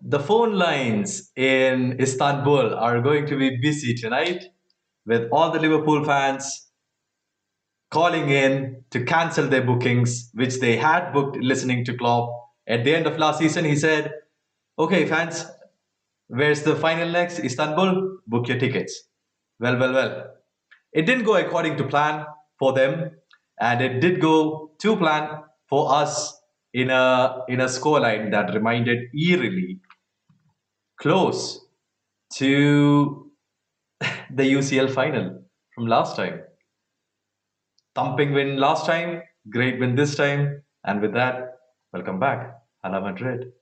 The phone lines in Istanbul are going to be busy tonight with all the Liverpool fans calling in to cancel their bookings, which they had booked listening to Klopp. At the end of last season, he said, "Okay, fans, where's the final next? Istanbul? Book your tickets." Well. It didn't go according to plan for them, and it did go to plan for us in a scoreline that reminded eerily close to the UCL final from last time. Thumping win last time, great win this time, and with that, welcome back, Hala Madrid.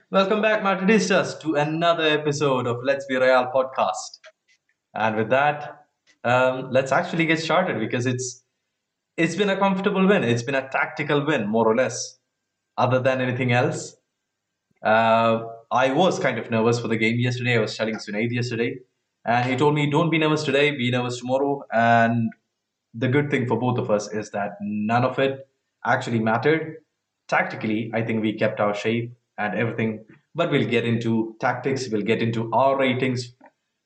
Welcome back, Madridistas, to another episode of Let's Be Real podcast. And with that, let's actually get started because it's been a comfortable win. It's been a tactical win, more or less. Other than anything else, I was kind of nervous for the game yesterday. I was telling Sunaid yesterday, and he told me, "Don't be nervous today. Be nervous tomorrow." And the good thing for both of us is that none of it actually mattered. Tactically, I think we kept our shape and everything. But we'll get into tactics. We'll get into our ratings.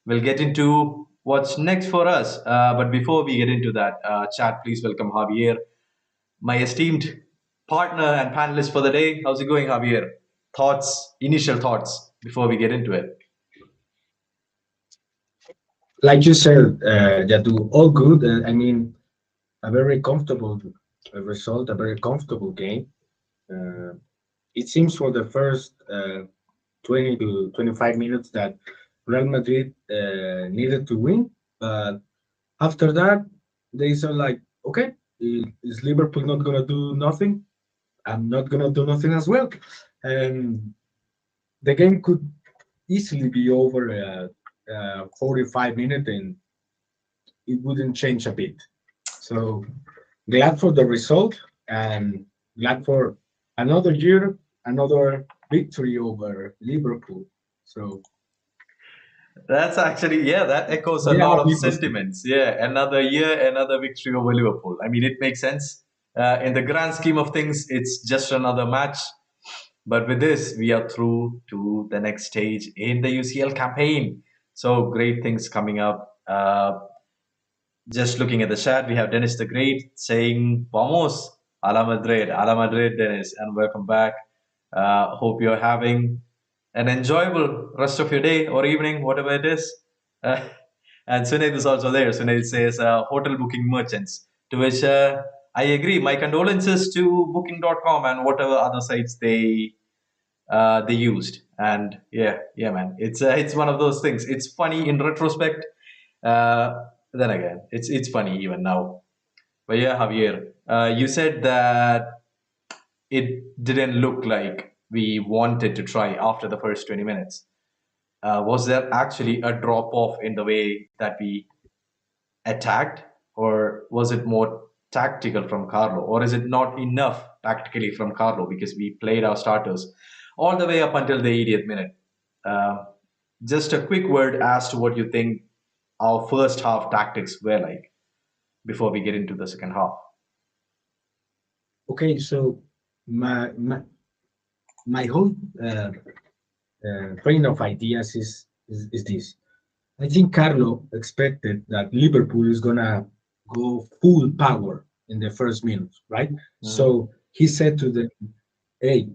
We'll get into what's next for us. But before we get into that, chat, please welcome Javier, my esteemed partner and panelist for the day. How's it going, Javier? Thoughts, initial thoughts before we get into it. Like you said, Jadu, all good. I mean, a very comfortable result, a very comfortable game. Uh, it seems for the first 20 to 25 minutes that Real Madrid needed to win, but after that, they said like, okay, is Liverpool not gonna do nothing? I'm not gonna do nothing as well, and the game could easily be over 45 minutes and it wouldn't change a bit. So glad for the result and glad for another year, another victory over Liverpool. So That's actually, yeah, that echoes a yeah, lot of people. sentiments. Yeah, another year, another victory over Liverpool. I mean, it makes sense. In the grand scheme of things, it's just another match. But with this, we are through to the next stage in the UCL campaign. So great things coming up. Just looking at the chat, we have Dennis the Great saying, Vamos, a la Madrid, Dennis, and welcome back. Hope you're having an enjoyable rest of your day or evening, whatever it is. Uh, and Sunaid is also there. Sunaid says, hotel booking merchants, to which I agree. My condolences to booking.com and whatever other sites they used. And yeah, man, it's one of those things. It's funny in retrospect. Uh, then again, it's funny even now. But yeah, Javier, you said that it didn't look like we wanted to try after the first 20 minutes. Was there actually a drop off in the way that we attacked, or was it more tactical from Carlo, or is it not enough tactically from Carlo because we played our starters all the way up until the 80th minute? Uh, just a quick word as to what you think our first half tactics were like before we get into the second half. Okay, so my my, my whole train of ideas is this. I think Carlo expected that Liverpool is gonna go full power in the first minutes, right? Mhm. So he said to them, "Hey,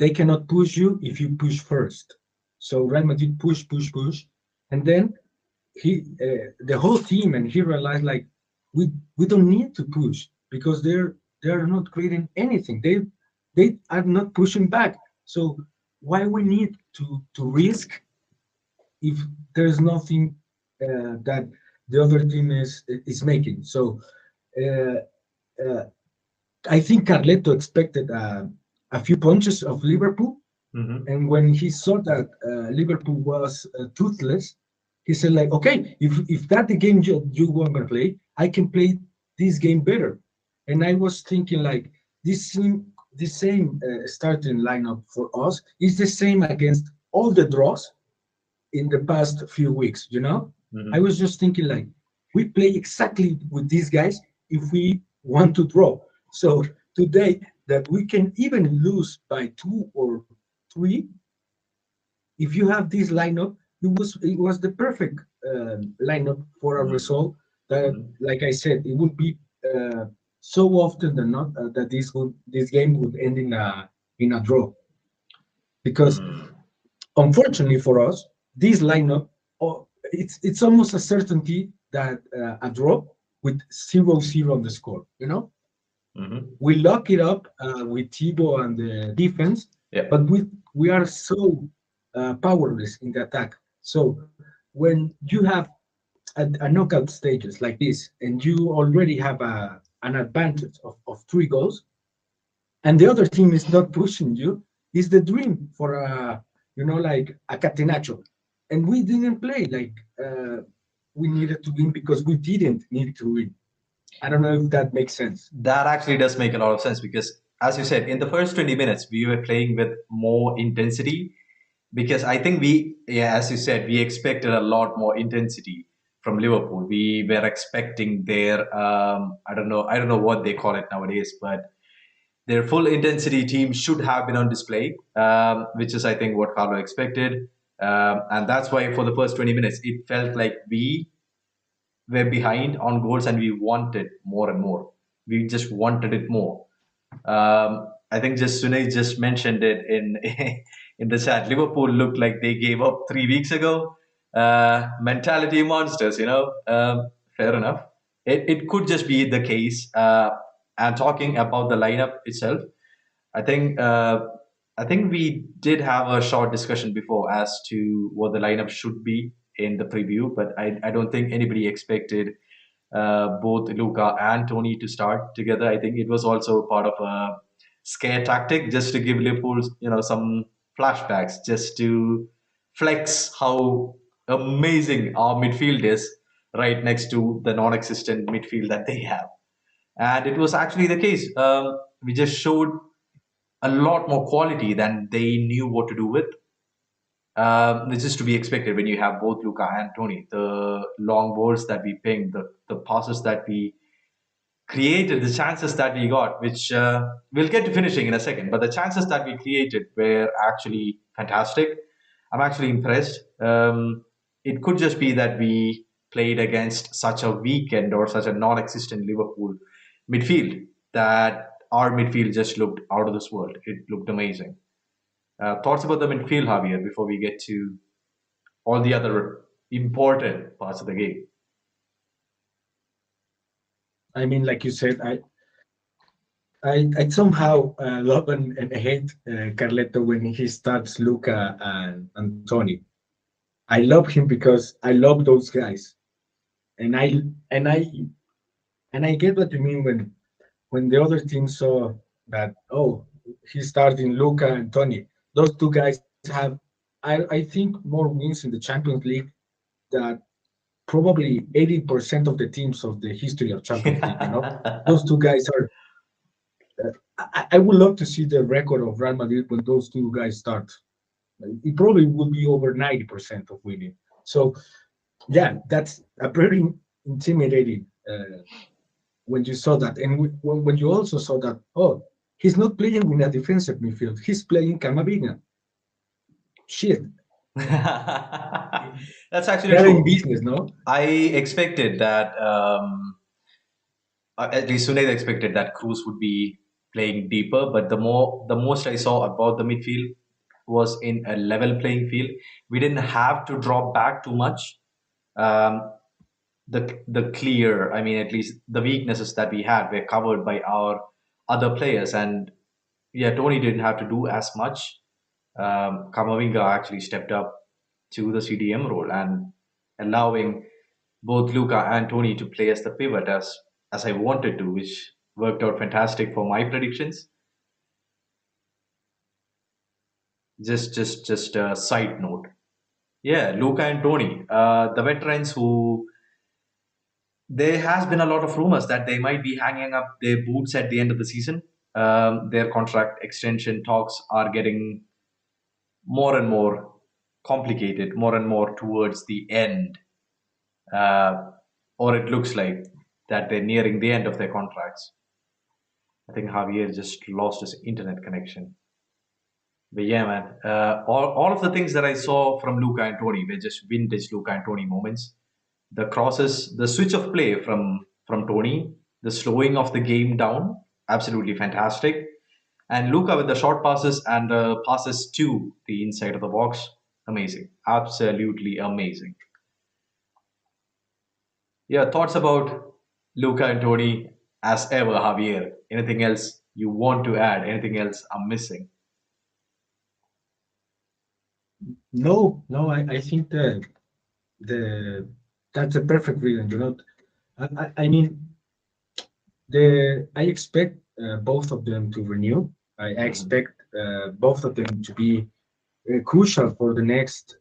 they cannot push you if you push first. So Real Madrid push, push, push, and then the whole team, and he realized like we don't need to push because they're not creating anything. They are not pushing back. So why we need to risk if there's nothing that the other team is making? So uh, uh, I think Carleto expected a few punches of Liverpool, Hmm. and when he saw that Liverpool was toothless, he said like, okay, if that the game you want to play, I can play this game better. And I was thinking like this same starting lineup for us is the same against all the draws in the past few weeks. I Hmm. was just thinking like we play exactly with these guys if we want to draw. So today that we can even lose by two or three, if you have this lineup, it was the perfect lineup for a result that, Hmm. like I said, it would be so often than not that this game would end in a draw, because Hmm. unfortunately for us, this lineup, it's almost a certainty that a draw with 0-0 on the score. Hmm. We lock it up with Thibaut and the defense, Yeah. but we are so powerless in the attack. So when you have a knockout stages like this, and you already have an advantage of 3 goals, and the other team is not pushing you, is the dream for like a catenaccio. And we didn't play like we needed to win because we didn't need to win. I don't know if that makes sense. That actually does make a lot of sense because, as you said, in the first 20 minutes, we were playing with more intensity because I think yeah, as you said, we expected a lot more intensity from Liverpool. We were expecting their, I don't know what they call it nowadays, but their full intensity team should have been on display, which is, I think, what Carlo expected. And that's why for the first 20 minutes, it felt like we were behind on goals and we wanted more and more. We just wanted it more. I think just Sunay just mentioned it in in the chat. Liverpool looked like they gave up 3 weeks ago. Mentality monsters, fair enough. It could just be the case. And talking about the lineup itself, I think uh, I think we did have a short discussion before as to what the lineup should be in the preview, but I don't think anybody expected both Luca and Tony to start together. I think it was also part of a scare tactic just to give Liverpool, some flashbacks, just to flex how amazing our midfield is right next to the non-existent midfield that they have. And it was actually the case. We just showed a lot more quality than they knew what to do with. This is to be expected when you have both Luca and Tony. The long balls that we pinged, the passes that we created, the chances that we got, which we'll get to finishing in a second, but the chances that we created were actually fantastic. I'm actually impressed. It could just be that we played against such a weekend or such a non-existent Liverpool midfield that our midfield just looked out of this world. It looked amazing. Thoughts about the midfield, Javier, before we get to all the other important parts of the game? I mean, like you said, I somehow love and hate Carleto when he starts Luca and Tony. I love him because I love those guys, and and I and I get what you mean when the other team saw that, oh, he's starting Luca and Tony. Those two guys have, I think, more wins in the Champions League that probably 80% of the teams of the history of Champions League. Those two guys are. I would love to see the record of Real Madrid when those two guys start. It probably would be over 90% of winning. So yeah, that's a very intimidating when you saw that, and when you also saw that, oh, he's not playing in a defensive midfield, he's playing Camavinga. Shit, That's actually they're in true. business, no? I expected that, at least Sunil expected that Cruz would be playing deeper. But the most I saw about the midfield was in a level playing field. We didn't have to drop back too much. Um, the clear, I mean, at least the weaknesses that we had were covered by our other players, and yeah, Tony didn't have to do as much. Kamavinga actually stepped up to the CDM role and allowing both Luca and Tony to play as the pivot as I wanted to, which worked out fantastic for my predictions. Just a side note. Yeah, Luca and Tony, the veterans who there has been a lot of rumors that they might be hanging up their boots at the end of the season. Their contract extension talks are getting more and more complicated, more and more towards the end, uh, or it looks like that they're nearing the end of their contracts. I think Javier just lost his internet connection. But yeah, man, all of the things that I saw from Luca and Tony were just vintage Luca and Tony moments. The crosses, the switch of play from Tony, the slowing of the game down, absolutely fantastic. And Luca with the short passes and the passes to the inside of the box, amazing, absolutely amazing. Yeah, thoughts about Luca and Tony as ever, Javier. Anything else you want to add? Anything else I'm missing? No, no, I think the that's a perfect reason. I mean, I expect both of them to renew. I Mhm. expect both of them to be crucial for the next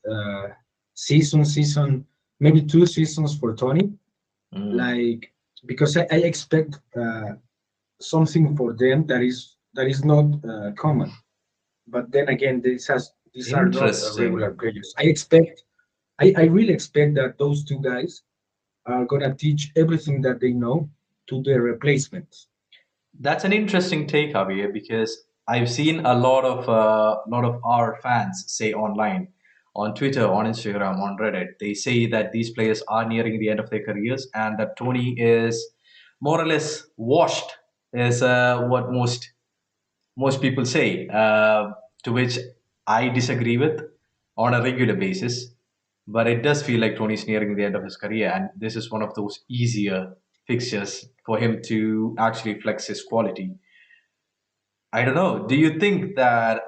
season, maybe 2 seasons for Tony. Mm. Like because I expect something for them that is not common. But then again, these are not regular Interesting. players. I really expect that those two guys are gonna teach everything that they know to their replacements. That's an interesting take, Javier, because I've seen lot of our fans say online, on Twitter, on Instagram, on Reddit, they say that these players are nearing the end of their careers and that Tony is more or less washed, is what most people say. To which I disagree with on a regular basis. But it does feel like Tony's nearing the end of his career, and this is one of those easier fixtures for him to actually flex his quality. I don't know. Do you think that,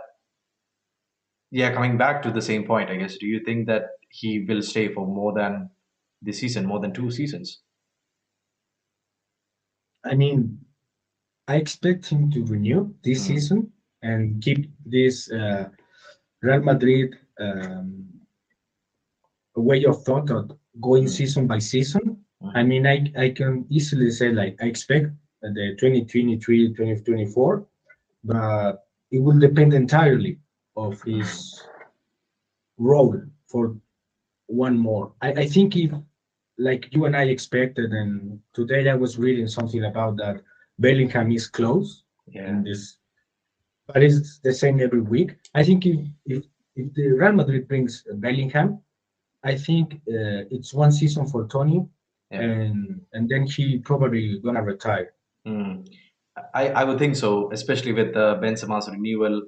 yeah, coming back to the same point, I guess, do you think that he will stay for more than this season, more than 2 seasons? I mean, I expect him to renew this Mm, season and keep this Real Madrid way of thought of going mm, season by season. I mhm, mean, I can easily say like I expect the 2023 2024, but it will depend entirely of mm. his role for one more. I think if like you and I expected, and today I was reading something about that Bellingham is close Yeah. in this, but it's the same every week. I think if the Real Madrid brings Bellingham, I think it's one season for Tony, Yeah. and then he probably gonna retire. Mm. I would think so, especially with Benzema's renewal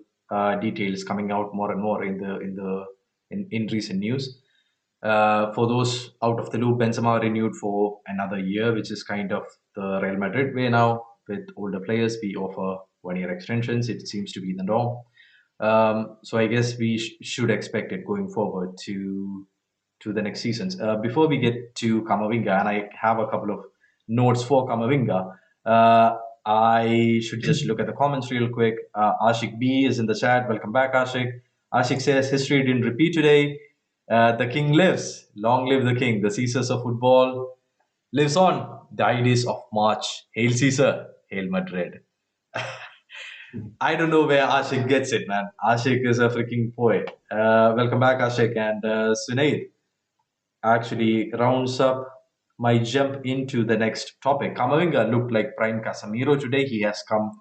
details coming out more and more in recent news. For those out of the loop, Benzema renewed for another year, which is kind of the Real Madrid way now. With older players, we offer 1 year extensions. It seems to be the norm. So I guess we should expect it going forward to the next seasons. Before we get to Kamavinga, and I have a couple of notes for Kamavinga, I should just look at the comments real quick. Ashik B is in the chat. Welcome back, Ashik. Ashik says, history didn't repeat today. The king lives. Long live the king. The Caesars of football lives on. The ideas of March. Hail Caesar. Hail Madrid. I don't know where Ashik gets it, man. Ashik is a freaking poet. Welcome back, Ashik. And Sunaid actually rounds up my jump into the next topic. Kamavinga looked like prime Casemiro today. He has come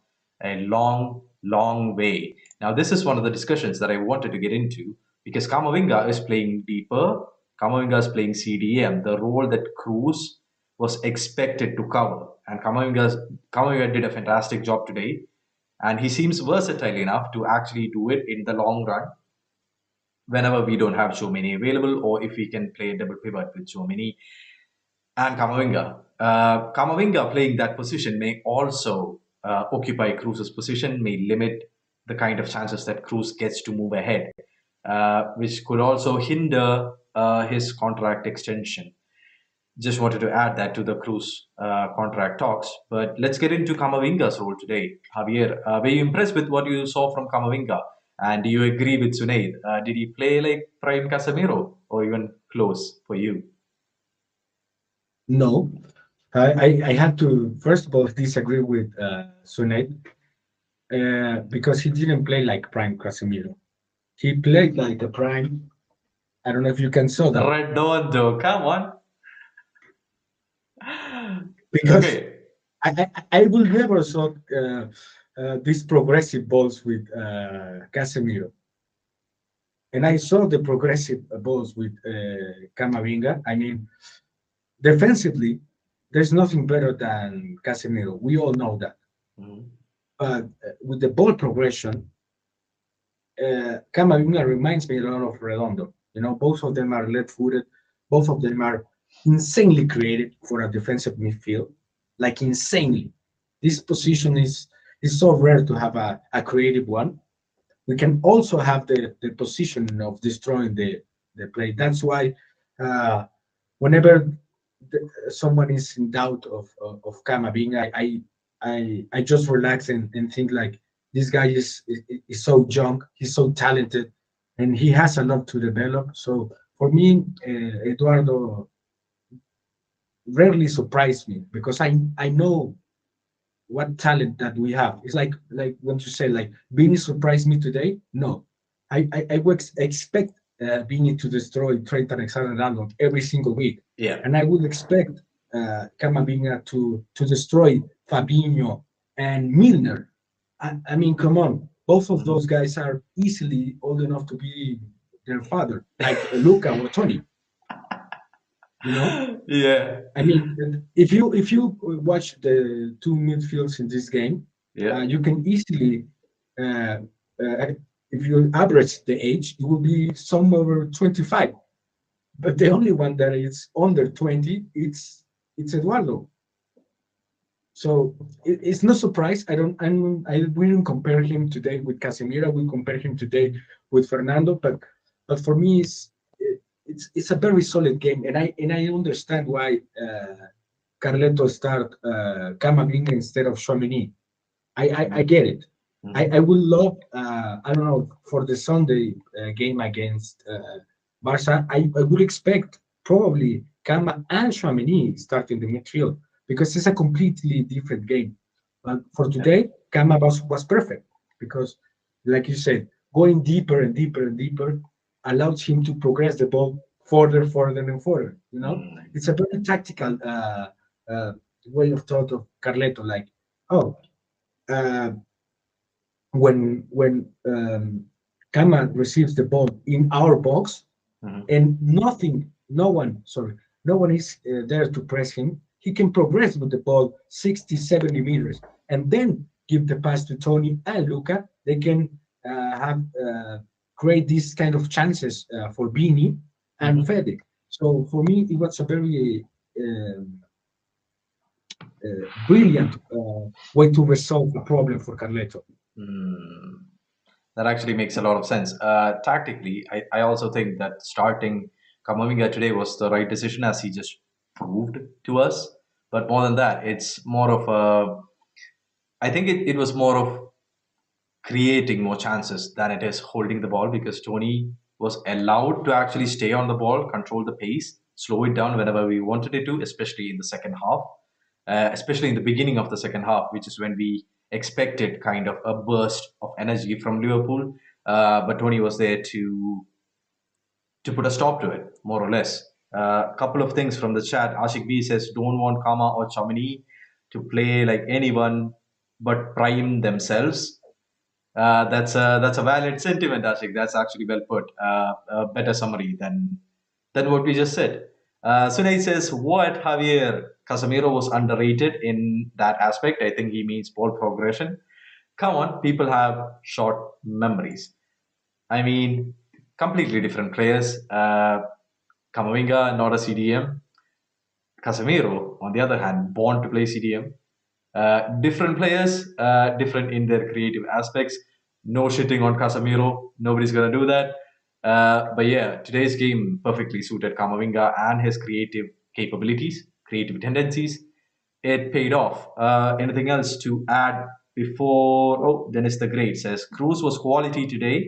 a long, long way. Now, this is one of the discussions that I wanted to get into because Kamavinga is playing deeper. Kamavinga is playing CDM, the role that Cruz was expected to cover. And Kamavinga did a fantastic job today. and he seems versatile enough to actually do it in the long run whenever we don't have Chouameni available, or if we can play double pivot with Chouameni and Kamavinga. Kamavinga playing that position may also occupy Cruz's position, may limit the kind of chances that Cruz gets to move ahead, which could also hinder his contract extension. Just wanted to add that to the Cruz contract talks. But let's get into Kamavinga's role today. Javier, were you impressed with what you saw from Kamavinga? And do you agree with Sunaid? Did he play like prime Casemiro or even close for you? No, I have to first of all disagree with Sunet because he didn't play like prime Casemiro. He played like a prime. I don't know if you can saw that Redondo, come on. because Okay. I will never saw these progressive balls with Casemiro, and I saw the progressive balls with Camavinga. I mean, defensively, there's nothing better than Casemiro. We all know that. Mhm. But with the ball progression, Camavinga reminds me a lot of Redondo. You know, both of them are left-footed. Both of them are insanely creative for a defensive midfield, like insanely. This position is so rare to have a creative one. We can also have the position of destroying the play. That's why uh, whenever someone is in doubt of Camavinga, I just relax and think like this guy is so young, he's so talented, and he has a lot to develop. So for me, Eduardo rarely surprised me because I know what talent that we have. It's like when you say like Vini surprised me today. No, I would expect Vini to destroy Trent Alexander-Arnold every single week, Yeah. and I would expect Camavinga to destroy Fabinho and Milner. I mean, come on, both of Mhm. those guys are easily old enough to be their father, like Luca or Tony. You know, Yeah. I mean, if you watch the two midfields in this game, Yeah. you can easily, uh, uh, if you average the age, it will be somewhere over 25. But the only one that is under 20, it's Eduardo. So it's no surprise. I wouldn't compare him today with Casemiro. We compare him today with Fernando. But for me, it's a very solid game, and I understand why Carleto start Camavinga instead of Chouameni. I get it. I Mhm. would love I don't know for the Sunday game against Barca. I would expect probably Kama and Chouameni starting the midfield because it's a completely different game. But for Yeah. today, Kama was perfect because, like you said, going deeper and deeper and deeper allows him to progress the ball further, further, and further. You know, Mm. it's a very tactical uh, way of thought of Carleto. Like, oh, uh, when Kama receives the ball in our box Mhm. and no one is there to press him, he can progress with the ball 60, 70 meters and then give the pass to Tony and Luca. They can have create these kind of chances for Bini and Mhm. Fede. So for me, it was a very um, brilliant way to resolve the problem for Carleto. Mm. That actually makes a lot of sense. Tactically, I also think that starting Kamavinga today was the right decision, as he just proved to us. But more than that, it's more of a. I think it was more of creating more chances than it is holding the ball, because Tony was allowed to actually stay on the ball, control the pace, slow it down whenever we wanted it to, especially in the second half, especially in the beginning of the second half, which is when we expected kind of a burst of energy from Liverpool. But Tony was there to put a stop to it, more or less. A couple of things from the chat. Ashik B says, don't want Kama or Chamini to play like anyone but prime themselves. That's a valid sentiment, Ashik. That's actually well put. A better summary than what we just said. Sunay says, what Javier Casemiro was underrated in that aspect. I think he means ball progression. come on, people have short memories. I mean, completely different players. Camavinga, not a CDM. Casemiro, on the other hand, born to play CDM. Different players, different in their creative aspects. No shitting on Casemiro. Nobody's gonna do that. But yeah, today's game perfectly suited Camavinga and his creative capabilities, creative tendencies. It paid off. Anything else to add before? Oh, Dennis the Great says Cruz was quality today,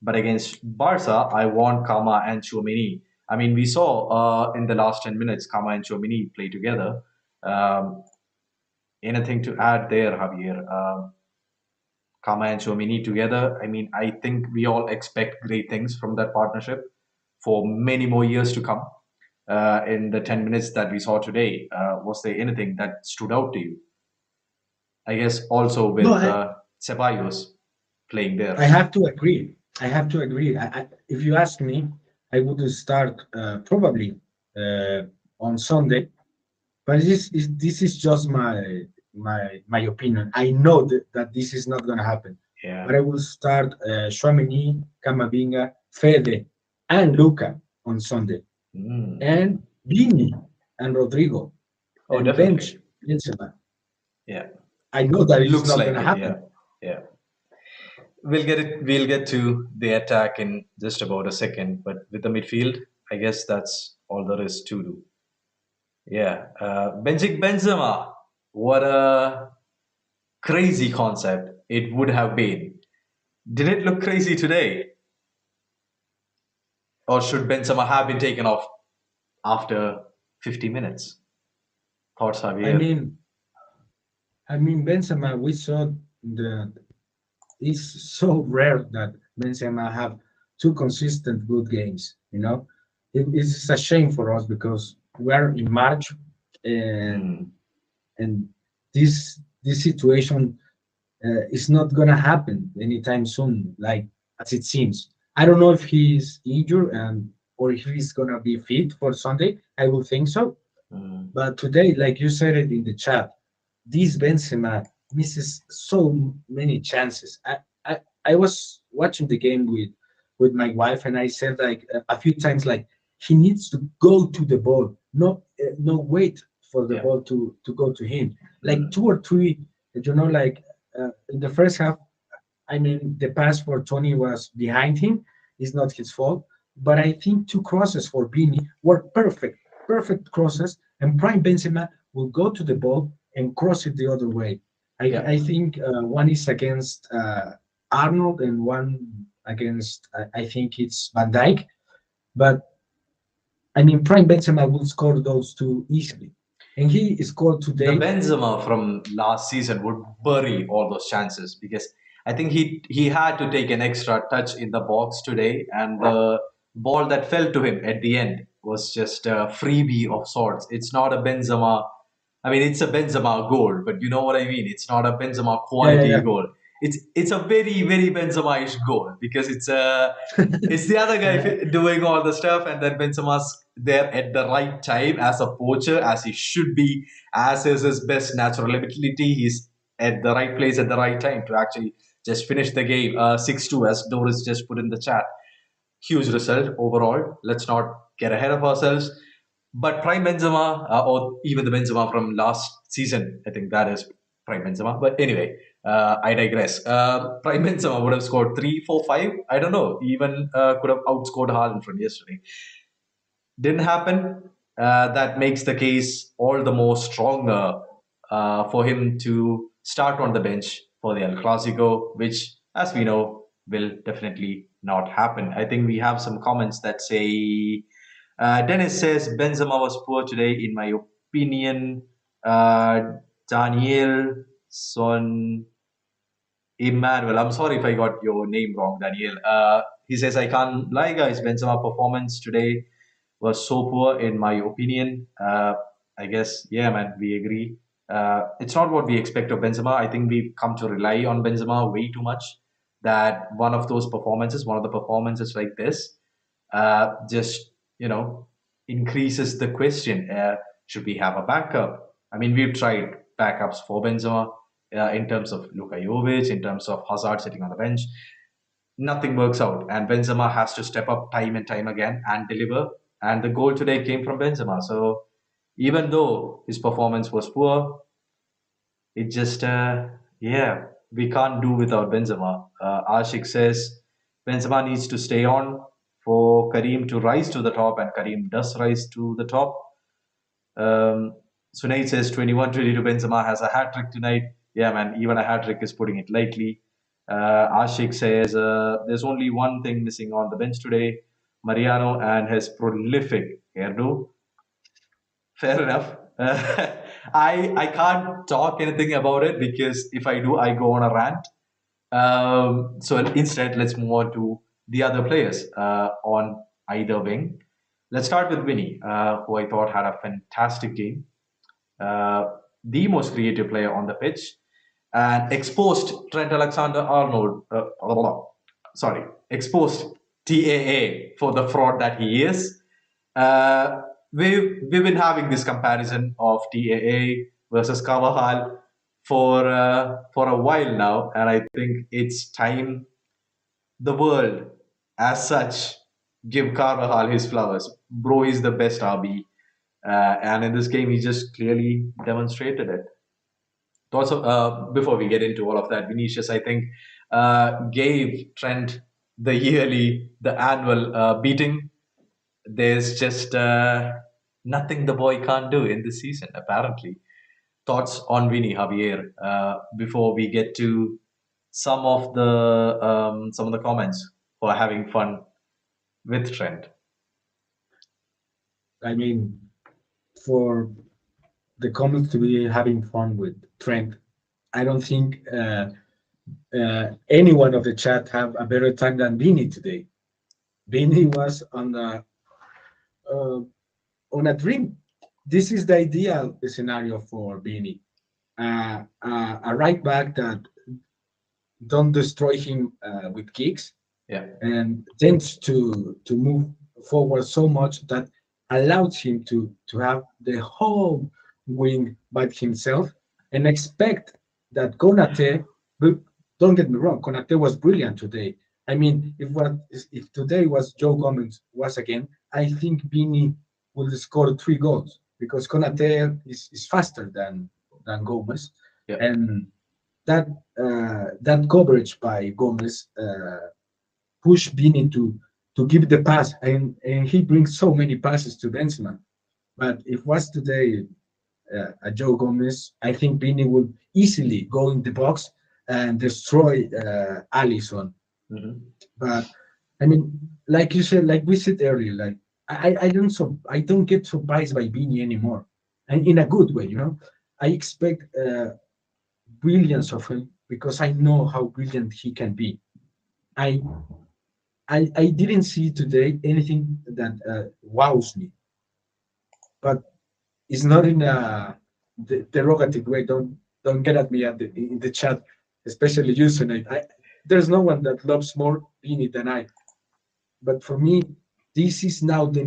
but against Barca, I want Kama and Chouameni. I mean, we saw in the last 10 minutes Kama and Chouameni play together. Um, Anything to add there, Javier? Kama and Chouameni together. I mean, I think we all expect great things from that partnership for many more years to come. In the 10 minutes that we saw today, was there anything that stood out to you? I guess also No, with Ceballos playing I there. have to agree. I have to agree. If you ask me, I would start probably uh, on Sunday. But this is just my opinion. I know that this is not going to happen. Yeah. But I will start Chouameni, Camavinga, Fede, and Luca on Sunday, Mm. and Vini and Rodrigo, Oh, and bench definitely. Benzema. Yeah. I know that it's Looks not going like to it. Yeah. happen. Yeah. We'll get it. We'll get to the attack in just about a second. But with the midfield, I guess that's all there is to do. Yeah. Benjik Benzema. What a crazy concept it would have been. Did it look crazy today? Or should Benzema have been taken off after 50 minutes? Thoughts, I Javier? mean, Benzema. We saw the. It's so rare that Benzema have two consistent good games. It's a shame for us because we're in March, and Mm. and this situation is not gonna happen anytime soon, like as it seems. I don't know if he's injured and or if he's gonna be fit for Sunday. I will think so. Mm. But today, like you said it in the chat, this Benzema misses so many chances. I was watching the game with my wife, and I said like a few times like he needs to go to the ball, no wait for the Yeah. ball to go to him. Like Mm. two or three, like in the first half, I mean, the pass for Tony was behind him. It's not his fault. But I think two crosses for Bini were perfect crosses. And Prime Benzema will go to the ball and cross it the other way. Yeah. I think one is against Arnold and one against, I think it's Van Dijk. But I mean, Prime Benzema will score those two easily. And he scored The today. Benzema from last season would bury all those chances because I think he had to take an extra touch in the box today, and the ball that fell to him at the end was just a freebie of sorts. It's not a Benzema. I mean, it's a Benzema goal, but you know what I mean. It's not a Benzema Yeah, yeah, quality yeah. goal. It's a very Benzema-ish goal because it's the other guy Yeah, doing all the stuff, and then Benzema's there at the right time as a poacher, as he should be, as is his best natural ability. He's at the right place at the right time to actually just finish the game. 6-2, as Doris just put in the chat. Huge result overall. Let's not get ahead of ourselves. But Prime Benzema, or even the Benzema from last season, I think that is Prime Benzema. But anyway, I digress. Prime Benzema would have scored 3, 4, 5. I don't know. Even could have outscored Haaland from yesterday. Didn't happen. That makes the case all the more stronger for him to start on the bench for the El Clasico, which, as we know, will definitely not happen. I think we have some comments that say Dennis says Benzema was poor today, in my opinion. Uh, Daniel Son Emmanuel, I'm sorry if I got your name wrong, Daniel. He says, I can't lie, guys. Benzema performance today was so poor, in my opinion. I guess, yeah, man, we agree. It's not what we expect of Benzema. I think we've come to rely on Benzema way too much. That one of the performances like this, just, increases the question, should we have a backup? I mean, we've tried backups for Benzema. in terms of Luka Jovic, in terms of Hazard sitting on the bench. Nothing works out, and Benzema has to step up time and time again and deliver. And the goal today came from Benzema. So even though his performance was poor, it just yeah, we can't do without Benzema. Ashik says Benzema needs to stay on for Karim to rise to the top, and Karim does rise to the top. Um, Sunaid says 21-22 Benzema has a hat trick tonight. Yeah, man, even a hat trick is putting it lightly. Ashik says there's only one thing missing on the bench today, Mariano and his prolific hairdo. Fair enough. I can't talk anything about it because if I do, I go on a rant. So instead, let's move on to the other players on either wing. Let's start with Vinny, who I thought had a fantastic game, uh, the most creative player on the pitch, and exposed Trent Alexander-Arnold. Sorry, exposed TAA for the fraud that he is. We've been having this comparison of TAA versus Carvajal for a while now, and I think it's time the world, as such, give Carvajal his flowers. Bro is the best RB, and in this game, he just clearly demonstrated it. Also, before we get into all of that, Vinicius, I think, gave Trent the annual beating. There's just nothing the boy can't do in this season, apparently. Thoughts on Vinny, Javier, before we get to some of the comments for having fun with Trent. I mean, for the comments to be having fun with Trent, I don't think anyone of the chat have a better time than Vini today. Vini was uh, on a dream. This is the ideal scenario for Vini. A right back that don't destroy him with kicks Yeah. and tends to move forward so much that allows him to have the whole wing by himself and expect that Konate. But don't get me wrong, Konate was brilliant today. I mean, if today was Joe Gomez was again, I think Vini will score 3 goals because Konate is faster than Gomez, Yeah. and that that coverage by Gomez push Vini to give the pass, and he brings so many passes to Benzema. But if was today a Joe Gomez, I think Vini would easily go in the box and destroy Allison. Mhm. But I mean, like you said, like we said earlier, like I don't get surprised by Vini anymore, and in a good way, you know. I expect brilliance of him because I know how brilliant he can be. I I didn't see today anything that wows me, but it's not in a derogative way. Don't get at me in the chat, especially you, Sunay. There's no one that loves more Beanie than I. But for me, this is now the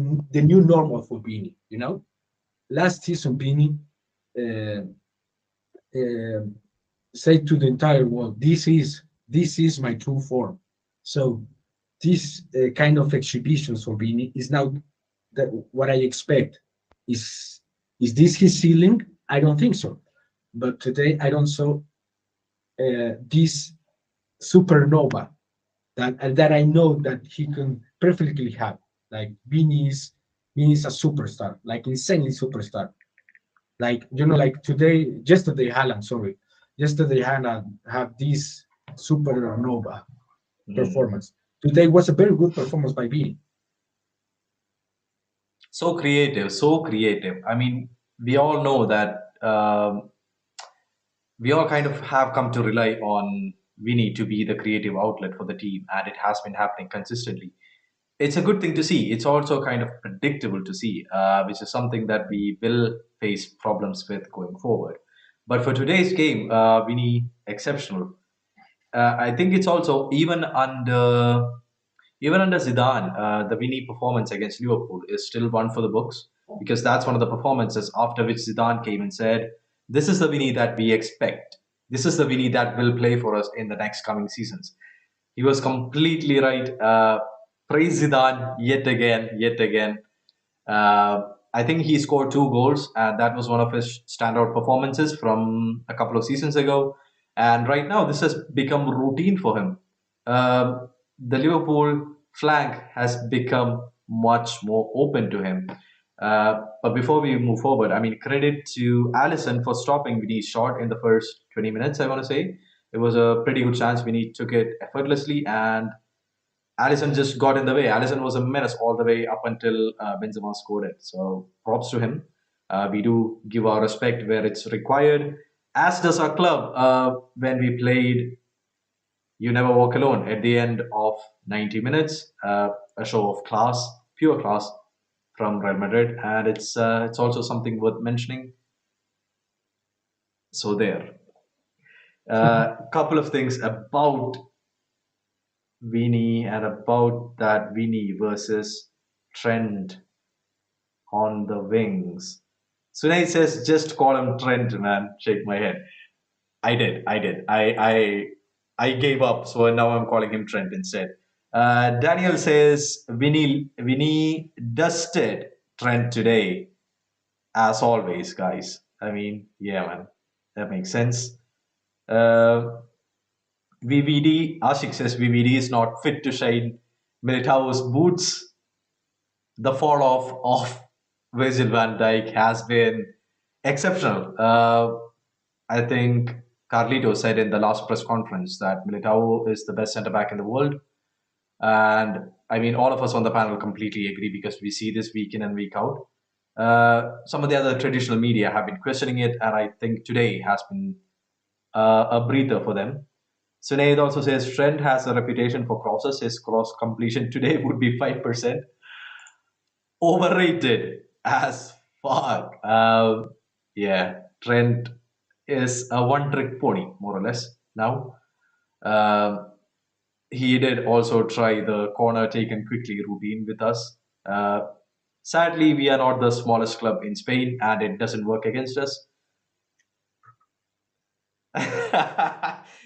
new normal for Beanie. You know, last season Beanie uh, uh, said to the entire world, this is my true form. So this kind of exhibitions for Beanie is now what I expect. Is is this his ceiling? I don't think so. But today I don't saw this supernova that I know that he can perfectly have. Like Beanie is a superstar, like insanely superstar. Like like yesterday Haaland, sorry, yesterday Haaland have this supernova Mhm. performance. Today was a very good performance by Beanie. So creative, so creative. I mean, we all know that we all kind of have come to rely on Vinny to be the creative outlet for the team, and it has been happening consistently. It's a good thing to see. It's also kind of predictable to see, which is something that we will face problems with going forward. But for today's game, Vinny exceptional. I think it's also even under Zidane, the Vinny performance against Liverpool is still one for the books because that's one of the performances after which Zidane came and said, "This is the Vinny that we expect. this is the Vinny that will play for us in the next coming seasons. He was completely right. Praise Zidane yet again, yet again. I think he scored 2 goals, and that was one of his standout performances from a couple of seasons ago. And right now, this has become routine for him. The Liverpool flank has become much more open to him. But before we move forward, I mean, credit to Allison for stopping Vinny's shot in the first 20 minutes, I want to say. It was a pretty good chance. Vinny took it effortlessly, and Allison just got in the way. Allison was a menace all the way up until Benzema scored it. So props to him. We do give our respect where it's required, as does our club when we played You Never Walk Alone at the end of 90 minutes. A show of class, pure class from Real Madrid, and it's also something worth mentioning. So there, a couple of things about Vini and about that Vini versus Trent on the wings. Sunay says, just call him Trent, man. Shake my head. I gave up, so now I'm calling him Trent instead. Daniel says, Vinny dusted Trent today, as always, guys. I mean, yeah, man. That makes sense. Uh, VVD, Ashik says VVD is not fit to shine Militao's boots. The fall off of Virgil van Dijk has been exceptional. I think Carlito said in the last press conference that Militao is the best centre back in the world. And I mean, all of us on the panel completely agree because we see this week in and week out. Some of the other traditional media have been questioning it, and I think today has been a breather for them. Sunaid also says Trent has a reputation for crosses. His cross completion today would be 5%. Overrated as fuck. Yeah, Trent is a one-trick pony, more or less. Now, uh, he did also try the corner taken quickly routine with us. Sadly, we are not the smallest club in Spain, and it doesn't work against us.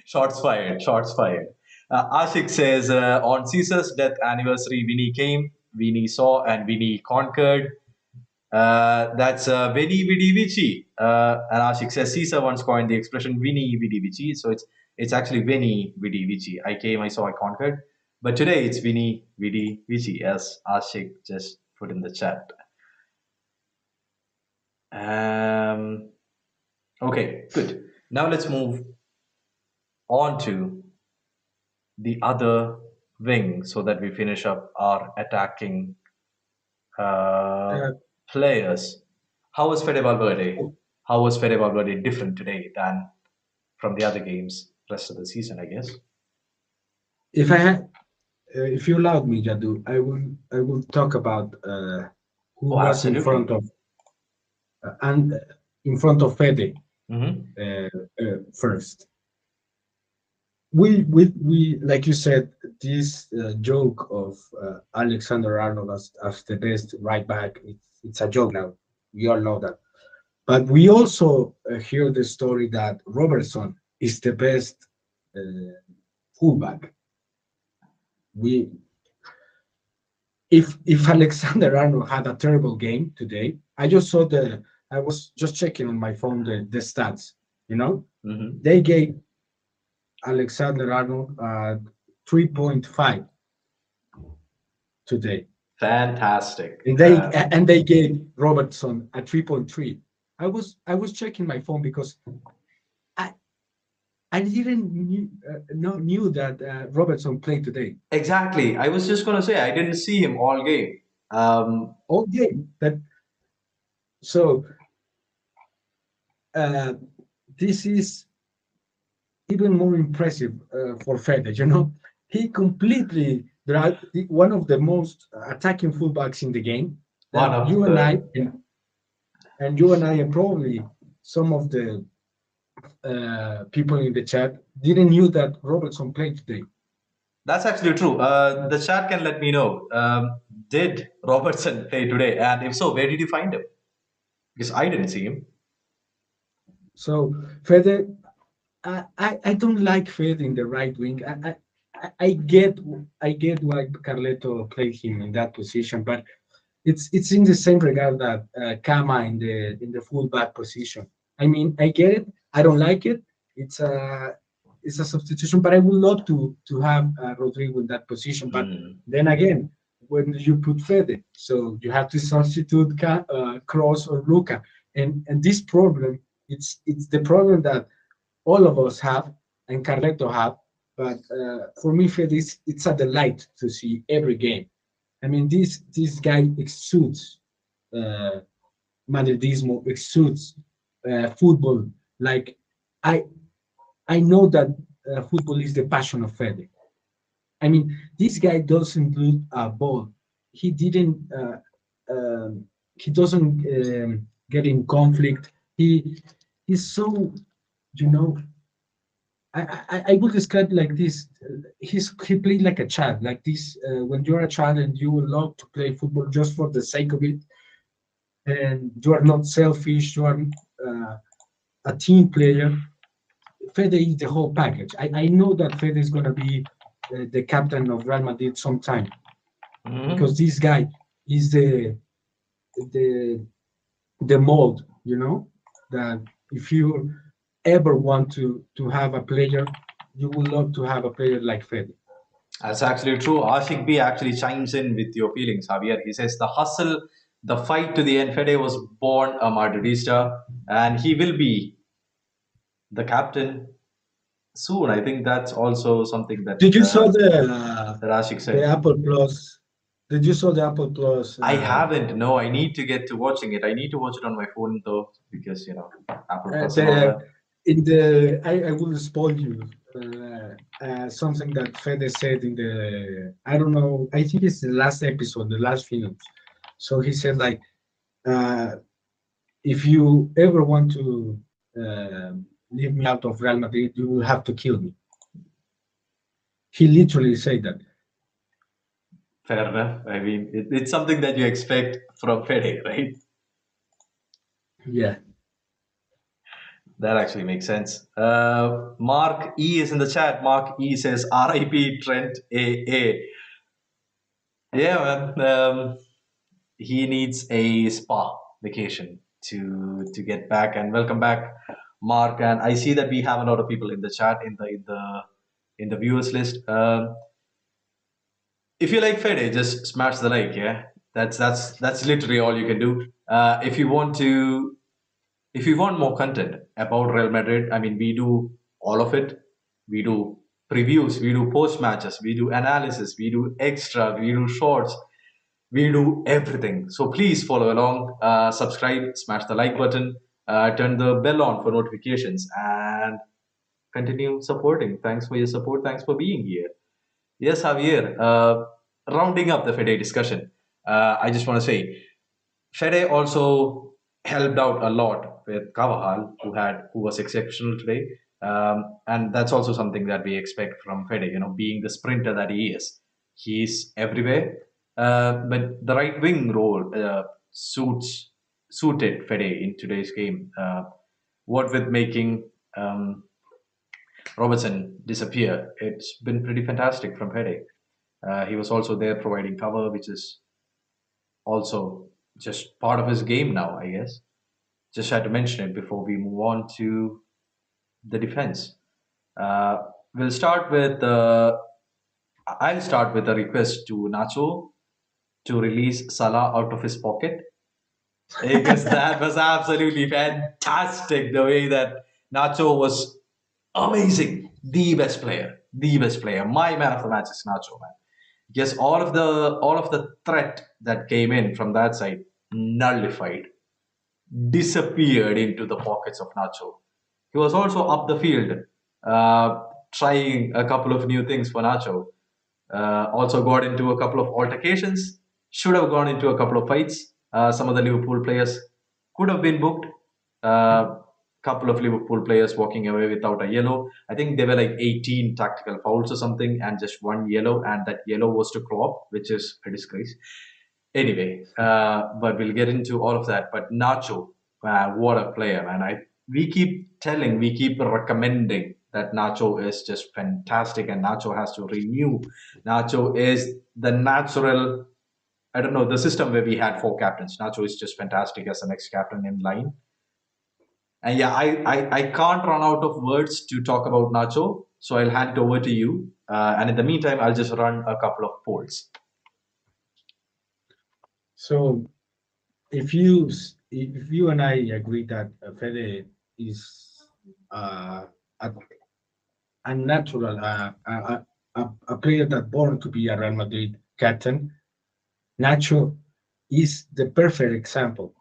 Shots fired. Shots fired. Ashik says on Caesar's death anniversary, Vinny came, Vinny saw, and Vinny conquered. That's Veni Vidi Vici. And Ashik says Caesar once coined the expression Vini Vidi Vici. So it's actually Veni Vidi Vici. I came, I saw, I conquered. But today it's Vini Vidi Vici, as Ashik just put in the chat. Um, okay, good. Now let's move on to the other wing so that we finish up our attacking uh, Uh, players. How was Fede Valverde? How was Fede Valverde different today than from the other games rest of the season, I guess? if I had, if you allowed me, Jadu, I will talk about who Oh, was in absolutely. front of and in front of Fede Hmm. first. We like you said, this joke of Alexander Arnold as the best right back. It's a joke now. We all know that. But we also hear the story that Robertson is the best fullback. We if Alexander Arnold had a terrible game today, I just saw the I was just checking on my phone the stats. You know, Hmm. they gave Alexander Arnold 3.5 today, Fantastic. and they gave Robertson a 3.3. I was checking my phone because I I didn't knew that Robertson played today Exactly. I was just going to say, I didn't see him all game. all game. That so uh, this is even more impressive for Fede. You know, he completely one of the most attacking fullbacks in the game. One That of you and I the. and you and I and probably some of the people in the chat didn't knew that Robertson played today. That's actually true. The chat can let me know. Did Robertson play today? And if so, where did you find him? Because I didn't see him. So Fede, I don't like Fed in the right wing. I get why Carleto played him in that position, but it's in the same regard that Kama in the fullback position. I mean, I get it. I don't like it. It's a substitution, but I would love to have Rodrigo in that position. But Mm. then again, when you put Fede, so you have to substitute Cross or Luca, and this problem, it's the problem that all of us have and Carleto have. But for me, Fede, it's a delight to see every game. I mean, this guy exudes uh, Madridismo, exudes football. Like I I know that football is the passion of Fede. I mean, this guy doesn't lose a ball. He didn't. He doesn't get in conflict. He's so, you know, I would describe like this. He played like a child, like this. When you're a child and you love to play football just for the sake of it, and you are not selfish, you are uh, a team player. Fede is the whole package. I know that Fede is going to be the captain of Real Madrid sometime because Mhm. this guy is the the mold. You know that if you ever want to have a player, you would love to have a player like Fede. That's actually true. Ashik B actually chimes in with your feelings, Javier. He says the hustle, the fight to the end. Fede was born a Madridista, and he will be the captain soon. I think that's also something Did you saw that Ashik the said. Apple Plus? Did you saw the Apple Plus? I haven't. No, I need to get to watching it. I need to watch it on my phone though, because Apple Plus and all The that. in the I will spoil you something that Fede said in the I don't know, I think it's the last episode, the last film. So he said like uh, if you ever want to leave me out of Real Madrid, you will have to kill me. He literally said that. Fair enough. I mean, it's something that you expect from Fede, right? Yeah. That actually makes sense. Mark E is in the chat. Mark E says RIP Trent AA. Yeah, man. He needs a spa vacation to get back. And welcome back, Mark. And I see that we have a lot of people in the chat in the viewers list. If you like Fede, just smash the like. Yeah, that's literally all you can do. If you want more content about Real Madrid, I mean, we do all of it. We do previews, we do post matches, we do analysis, we do extra, we do shorts, we do everything. So please follow along, subscribe, smash the like button, turn the bell on for notifications, and continue supporting. Thanks for your support. Thanks for being here. Yes, Javier. Rounding up the Fede discussion, I just want to say Fede also helped out a lot with Carvajal, who was exceptional today, and that's also something that we expect from Fede. Being the sprinter that he is, he's everywhere. But the right wing role suited Fede in today's game. What with making Robertson disappear, it's been pretty fantastic from Fede. He was also there providing cover, which is also just part of his game now, I guess. Just had to mention it before we move on to the defense. Uh, we'll start with. I'll start with a request to Nacho to release Salah out of his pocket because that was absolutely fantastic. The way that Nacho was amazing, the best player. My man of the match is Nacho, man. Yes, all of the threat that came in from that side nullified, disappeared into the pockets of Nacho. He was also up the field, uh, trying a couple of new things for Nacho. Also got into a couple of altercations, should have gone into a couple of fights. Some of the Liverpool players could have been booked. Couple of Liverpool players walking away without a yellow. I think there were like 18 tactical fouls or something, and just one yellow, and that yellow was to Klopp, which is a disgrace. Anyway, but we'll get into all of that. But Nacho, what a player, man! We keep recommending that Nacho is just fantastic and Nacho has to renew. Nacho is the natural, I don't know, the system where we had four captains. Nacho is just fantastic as the next captain in line. And yeah, I can't run out of words to talk about Nacho. So I'll hand it over to you. And in the meantime, I'll just run a couple of polls. So if you and I agree that Fede is uh, a, a natural a player that born to be a Real Madrid captain, Nacho is the perfect example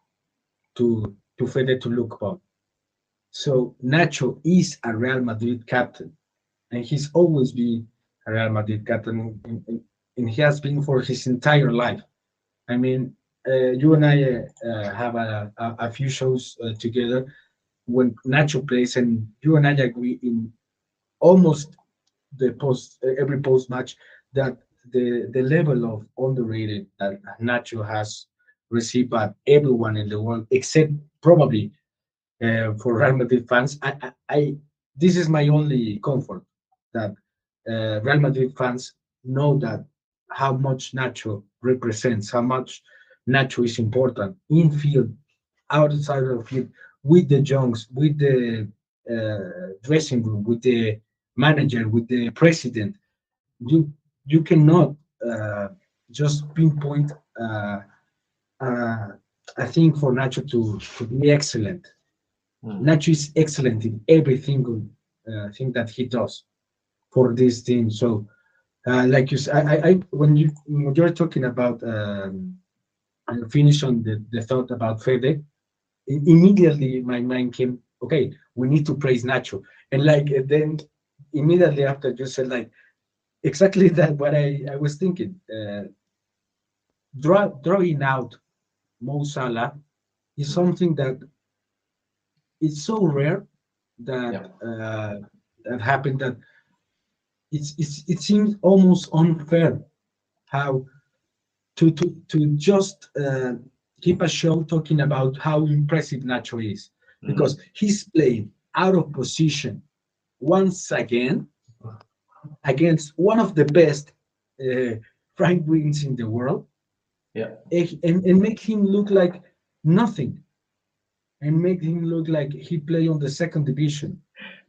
to Fede to look upon. So Nacho is a Real Madrid captain, and he's always been a Real Madrid captain, and he has been for his entire life. I mean, you and I have a few shows together when Nacho plays, and you and I agree in almost the post every post match that the level of underrated that Nacho has received by everyone in the world, except probably for Real Madrid fans. This is my only comfort that Real Madrid fans know that how much Nacho represents, how much Nacho is important in field, outside of the field, with the junks, with the dressing room, with the manager, with the president. You you cannot uh, just pinpoint uh, a thing for Nacho to be excellent. Hmm. Nacho is excellent in every single thing that he does for this team. So, like you said, when you're talking about finish on the thought about Fede, immediately my mind came, okay, we need to praise Nacho, and like then immediately after you said like exactly that what I was thinking. Drawing out Mo Salah is Hmm. something that it's so rare that Yep. that happened that it seems almost unfair how to just keep a show talking about how impressive Nacho is Hmm. because he's playing out of position once again against one of the best right wings in the world Yeah. and make him look like nothing and make him look like he play on the second division.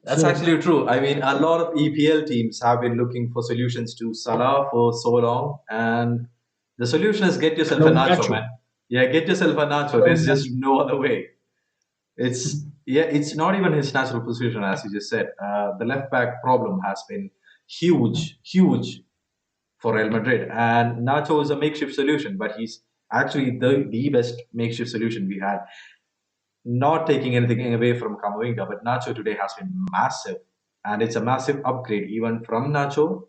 That's So actually true. I mean, a lot of EPL teams have been looking for solutions to Salah for so long, and the solution is get yourself a alone nacho, Nacho, man. Yeah, get yourself a nacho. alone There's just Nacho. no other way. It's yeah, it's not even his natural position, as you just said. The left back problem has been huge, huge for Real Madrid, and Nacho is a makeshift solution, but he's actually the best makeshift solution we had. Not taking anything away from Camavinga, but Nacho today has been massive, and it's a massive upgrade even from Nacho,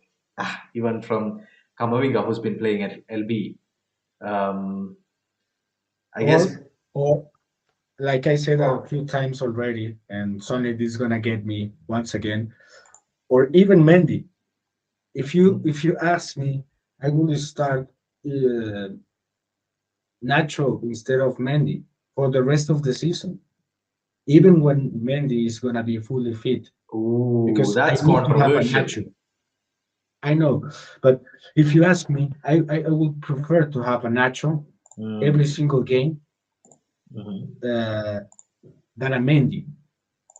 even from Camavinga, who's been playing at LB. Um, I guess. Or like I said a few times already, and Sonny this is gonna get me once again, or even Mendy. If you ask me, I will start uh, Nacho instead of Mendy for the rest of the season, even when Mendy is gonna be fully fit, Ooh, because I that's need to have a controversial. Nacho. I know, but if you ask me, I would prefer to have a Nacho every Mm, single game mhm. uh, than a Mendy.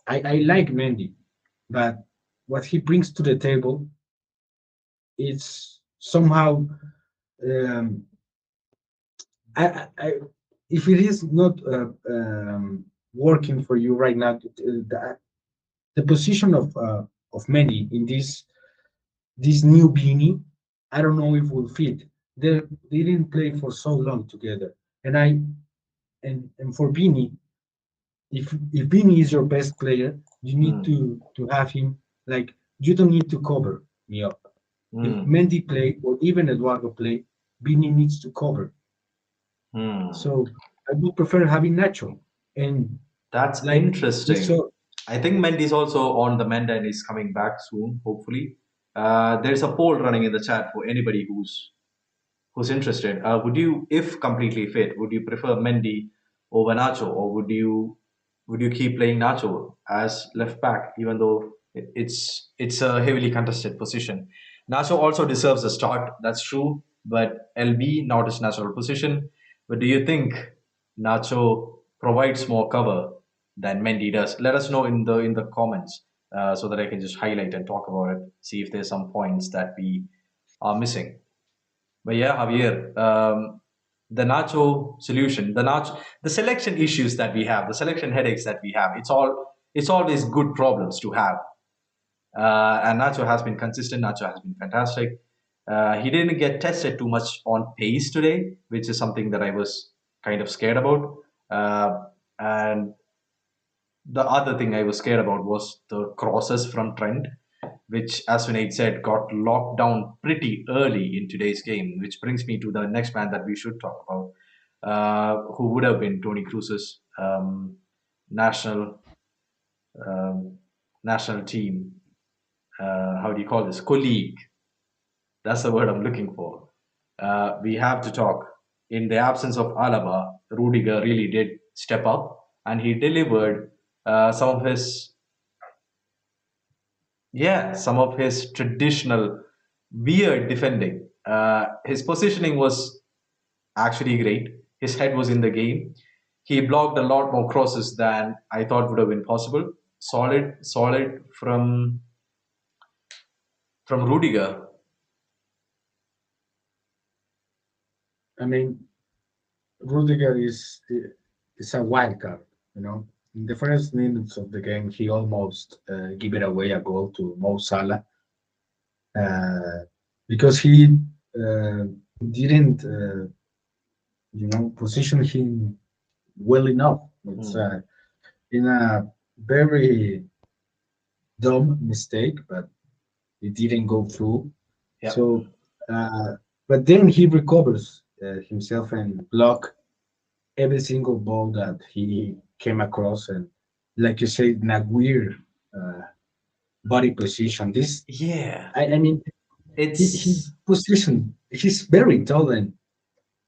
I like Mendy, but what he brings to the table is somehow um, I if it is not working for you right now, the position of Mendy in this new beanie, I don't know if will fit. They didn't play for so long together, and and for Beanie, if Beanie is your best player, you need Mm, to have him like you don't need to cover me up. If mm, Mendy play or even Eduardo play, Beanie needs to cover. mm. So I would prefer having Nacho. And That's like we interesting. saw, I think Mendy's also on the mend and is coming back soon, hopefully. There's a poll running in the chat for anybody who's interested. Would you, if completely fit, would you prefer Mendy over Nacho, or would you keep playing Nacho as left back, even though? It's a heavily contested position. Nacho also deserves a start. That's true, but LB not his natural position. But do you think Nacho provides more cover than Mendy does? Let us know in the comments so that I can just highlight and talk about it. See if there's some points that we are missing. But yeah, Javier, the Nacho solution, the selection issues that we have, the selection headaches that we have, it's always good problems to have. And Nacho has been consistent. Nacho has been fantastic. He didn't get tested too much on pace today, which is something that I was kind of scared about. And the other thing I was scared about was the crosses from Trent, which, as Vinay said, got locked down pretty early in today's game, which brings me to the next man that we should talk about, who would have been Tony Cruz's national national team. How do you call this? Colleague. That's the word I'm looking for. We have to talk. In the absence of Alaba, Rudiger really did step up, and he delivered some of his, yeah, some of his traditional weird defending. His positioning was actually great. His head was in the game. He blocked a lot more crosses than I thought would have been possible. Solid from Rudiger. I mean, Rudiger is a wild card. You know, in the first minutes of the game, he almost gave it away a goal to Mo Salah uh, because he uh, didn't, position him well enough. It's Hmm. in a very dumb mistake, but it didn't go through. Yeah. So, but then he recovers himself and block every single ball that he came across, and like you say, in a weird uh, body position. This, Yeah. I mean, he It's position. He's very tall and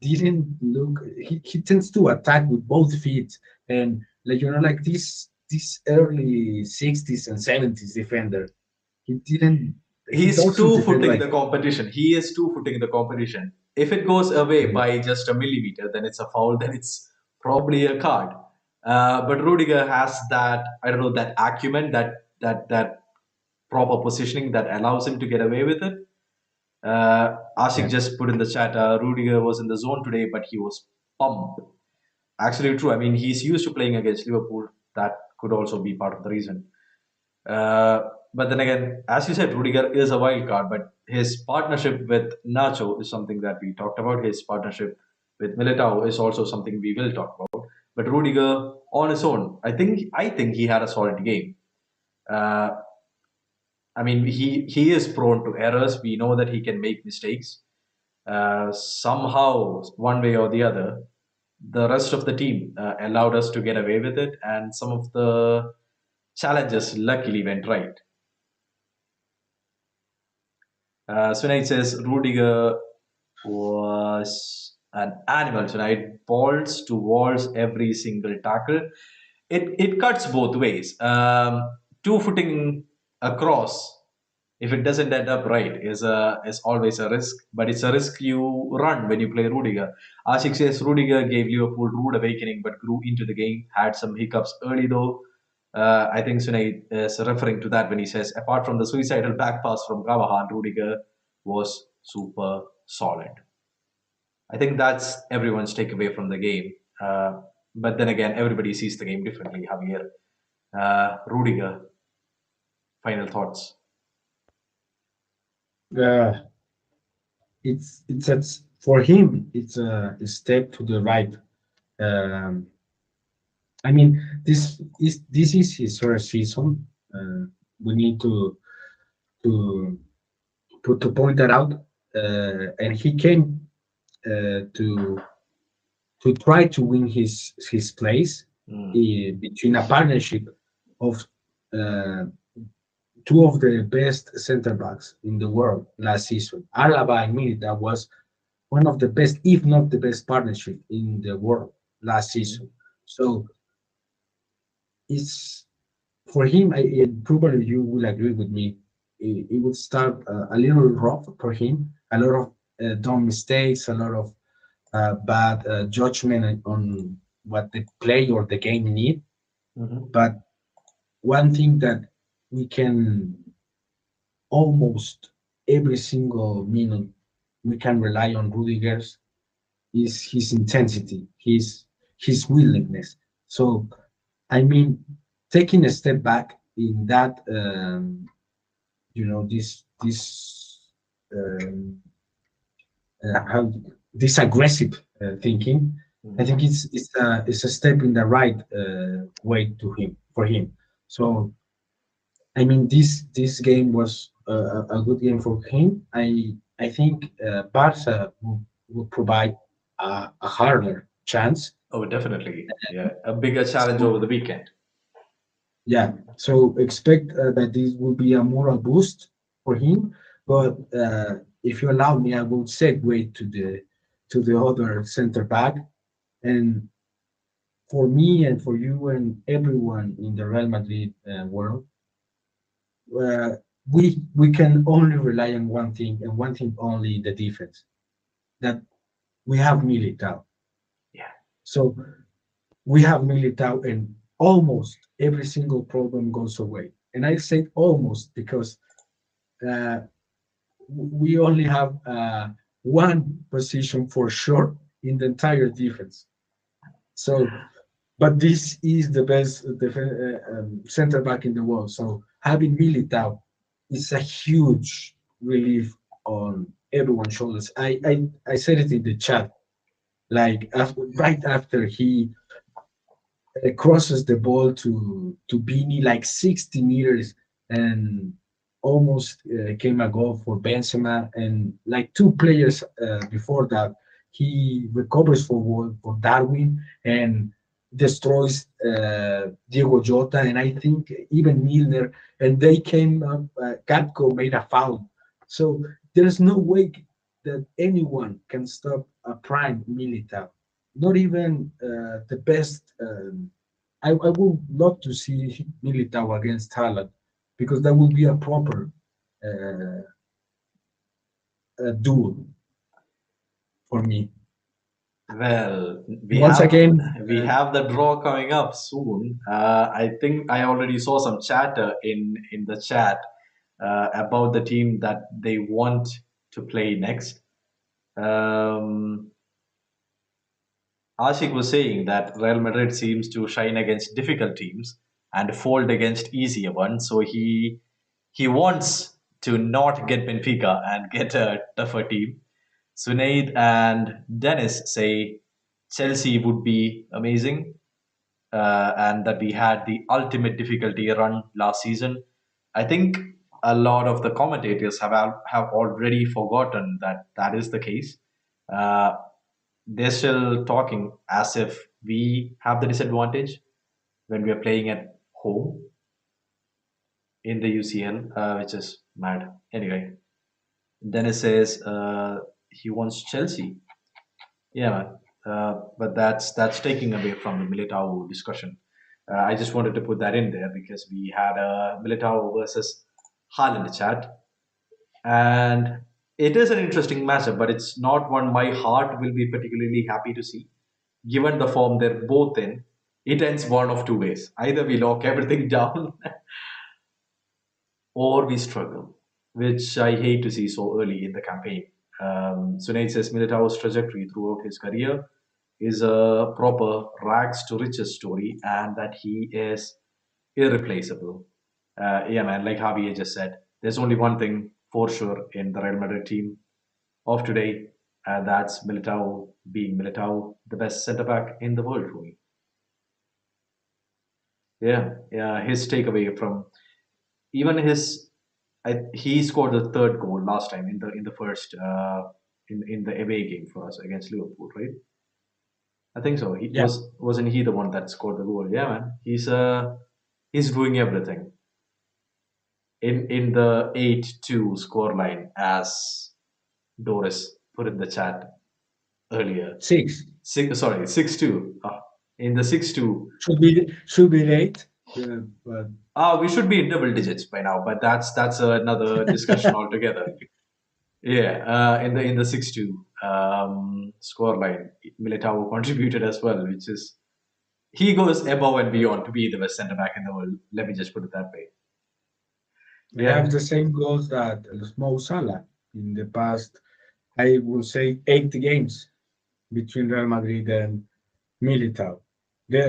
didn't look. He tends to attack with both feet, and like like this early 60s and 70s defender. He didn't. He he's doesn't two defend footing like. the competition. He is two footing the competition. If it goes away by just a millimeter, then it's a foul. Then it's probably a card. But Rudiger has that, I don't know, that acumen, that proper positioning that allows him to get away with it. Ashik Yeah. just put in the chat. Rudiger was in the zone today, but he was pumped. Actually, true. I mean, he's used to playing against Liverpool. That could also be part of the reason. Uh, but then again, as you said, Rudiger is a wild card, but his partnership with Nacho is something that we talked about. His partnership with Militao is also something we will talk about. But Rudiger on his own, I think he had a solid game. Uh, I mean, he is prone to errors. We know that he can make mistakes. Somehow, one way or the other, the rest of the team allowed us to get away with it, and some of the challenges luckily went right. Tonight says Rudiger was an animal tonight. Balls to walls every single tackle. It cuts both ways. Two footing across, if it doesn't end up right, is always a risk. But it's a risk you run when you play Rudiger. Ashik says Rudiger gave Liverpool rude awakening, but grew into the game. Had some hiccups early though. I think Sunay is referring to that when he says, apart from the suicidal back pass from Gavahan, Rudiger was super solid. I think that's everyone's takeaway from the game. But then again, everybody sees the game differently. Javier, Rudiger, final thoughts. Uh, it's for him. It's a step to the right. Um, I mean, this is his first season. We need to to point that out. And he came to try to win his place Mm. between a partnership of uh, two of the best center backs in the world last season. Alaba and me, that was one of the best, if not the best partnership in the world last season. So it's for him, probably you will agree with me. It would start a little rough for him. A lot of dumb mistakes, a lot of bad judgment on what the play or the game need. Hmm. But one thing that we can almost every single minute we can rely on Rudiger's is his intensity, his willingness. So I mean, taking a step back in that, this um, how this aggressive thinking, I think Hmm. it's a step in the right way to him for him. So I mean, this game was a good game for him. I think Barca will provide a harder chance. Oh, definitely. Yeah, a bigger challenge So over the weekend. yeah, so expect that this will be a moral boost for him. But if you allow me, I will segue to the other center back. And for me and for you and everyone in the Real Madrid world, uh, we can only rely on one thing and one thing only: the defense. That we have Militao. Yeah. So we have Militao, and almost every single problem goes away. And I say almost because uh, we only have one position for sure in the entire defense. So, but this is the best center back in the world. So having Militao is a huge relief on everyone's shoulders. I said it in the chat, like right after he crosses the ball to Bini like 60 meters and almost came a goal for Benzema, and like two players before that he recovers for Darwin and destroys Diego Jota, and I think even Milner, and they came up. Gatko made a foul, so there's no way that anyone can stop a prime Militao, not even the best. I would love to see Militao against Haaland because that would be a proper uh, duel for me. Well, Once again, we have the draw coming up soon. I think I already saw some chatter in the chat about the team that they want to play next. Um, Ashik was saying that Real Madrid seems to shine against difficult teams and fold against easier ones. So he wants to not get Benfica and get a tougher team. Sunaid and Dennis say Chelsea would be amazing, and that we had the ultimate difficulty run last season. I think a lot of the commentators have already forgotten that that is the case. Uh, they're still talking as if we have the disadvantage when we are playing at home in the UCL, which is mad. Anyway, Dennis says he wants Chelsea. Yeah, man. But that's taking away from the Militao discussion. I just wanted to put that in there because we had a Militao versus Haaland chat, and it is an interesting matchup, but it's not one my heart will be particularly happy to see. Given the form they're both in, it ends one of two ways. Either we lock everything down or we struggle, which I hate to see so early in the campaign. Sunaid says Militao's trajectory throughout his career is a proper rags to riches story, and that he is irreplaceable. Yeah, man, like Javier just said, there's only one thing for sure in the Real Madrid team of today, and that's Militao being Militao, the best centre back in the world for me. Yeah, yeah, his takeaway from even his he scored the third goal last time in the first in the away game for us against Liverpool, right? I think so. He yeah, wasn't he the one that scored the goal? Yeah, man. He's doing everything in the 8-2 scoreline, as Doris put in the chat earlier. six 6 2. In the 6-2. should be late. But We should be in double digits by now, but that's another discussion altogether. Yeah, in the 6-2 score line, Militao contributed as well, which is he goes above and beyond to be the best centre back in the world. Let me just put it that way. I have Yeah, the same goals that Mo Salah in the past, I will say, 8 games between Real Madrid and Militao.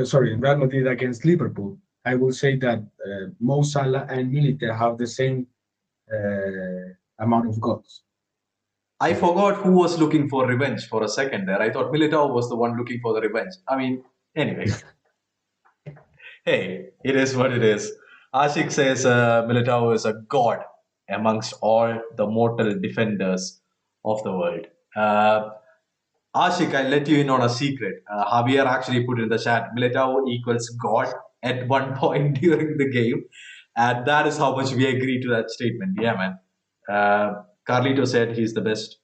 Sorry, Real Madrid against Liverpool. I will say that Mo Salah and Militao have the same amount of goals. I So forgot who was looking for revenge for a second there. I thought Militao was the one looking for the revenge. I mean, anyway, hey, it is what it is. Ashik says Militao is a god amongst all the mortal defenders of the world. Uh, Ashik, I let you in on a secret. Javier actually put in the chat Militao equals God at one point during the game. And that is how much we agree to that statement. Yeah, man. Carlito said he's the best.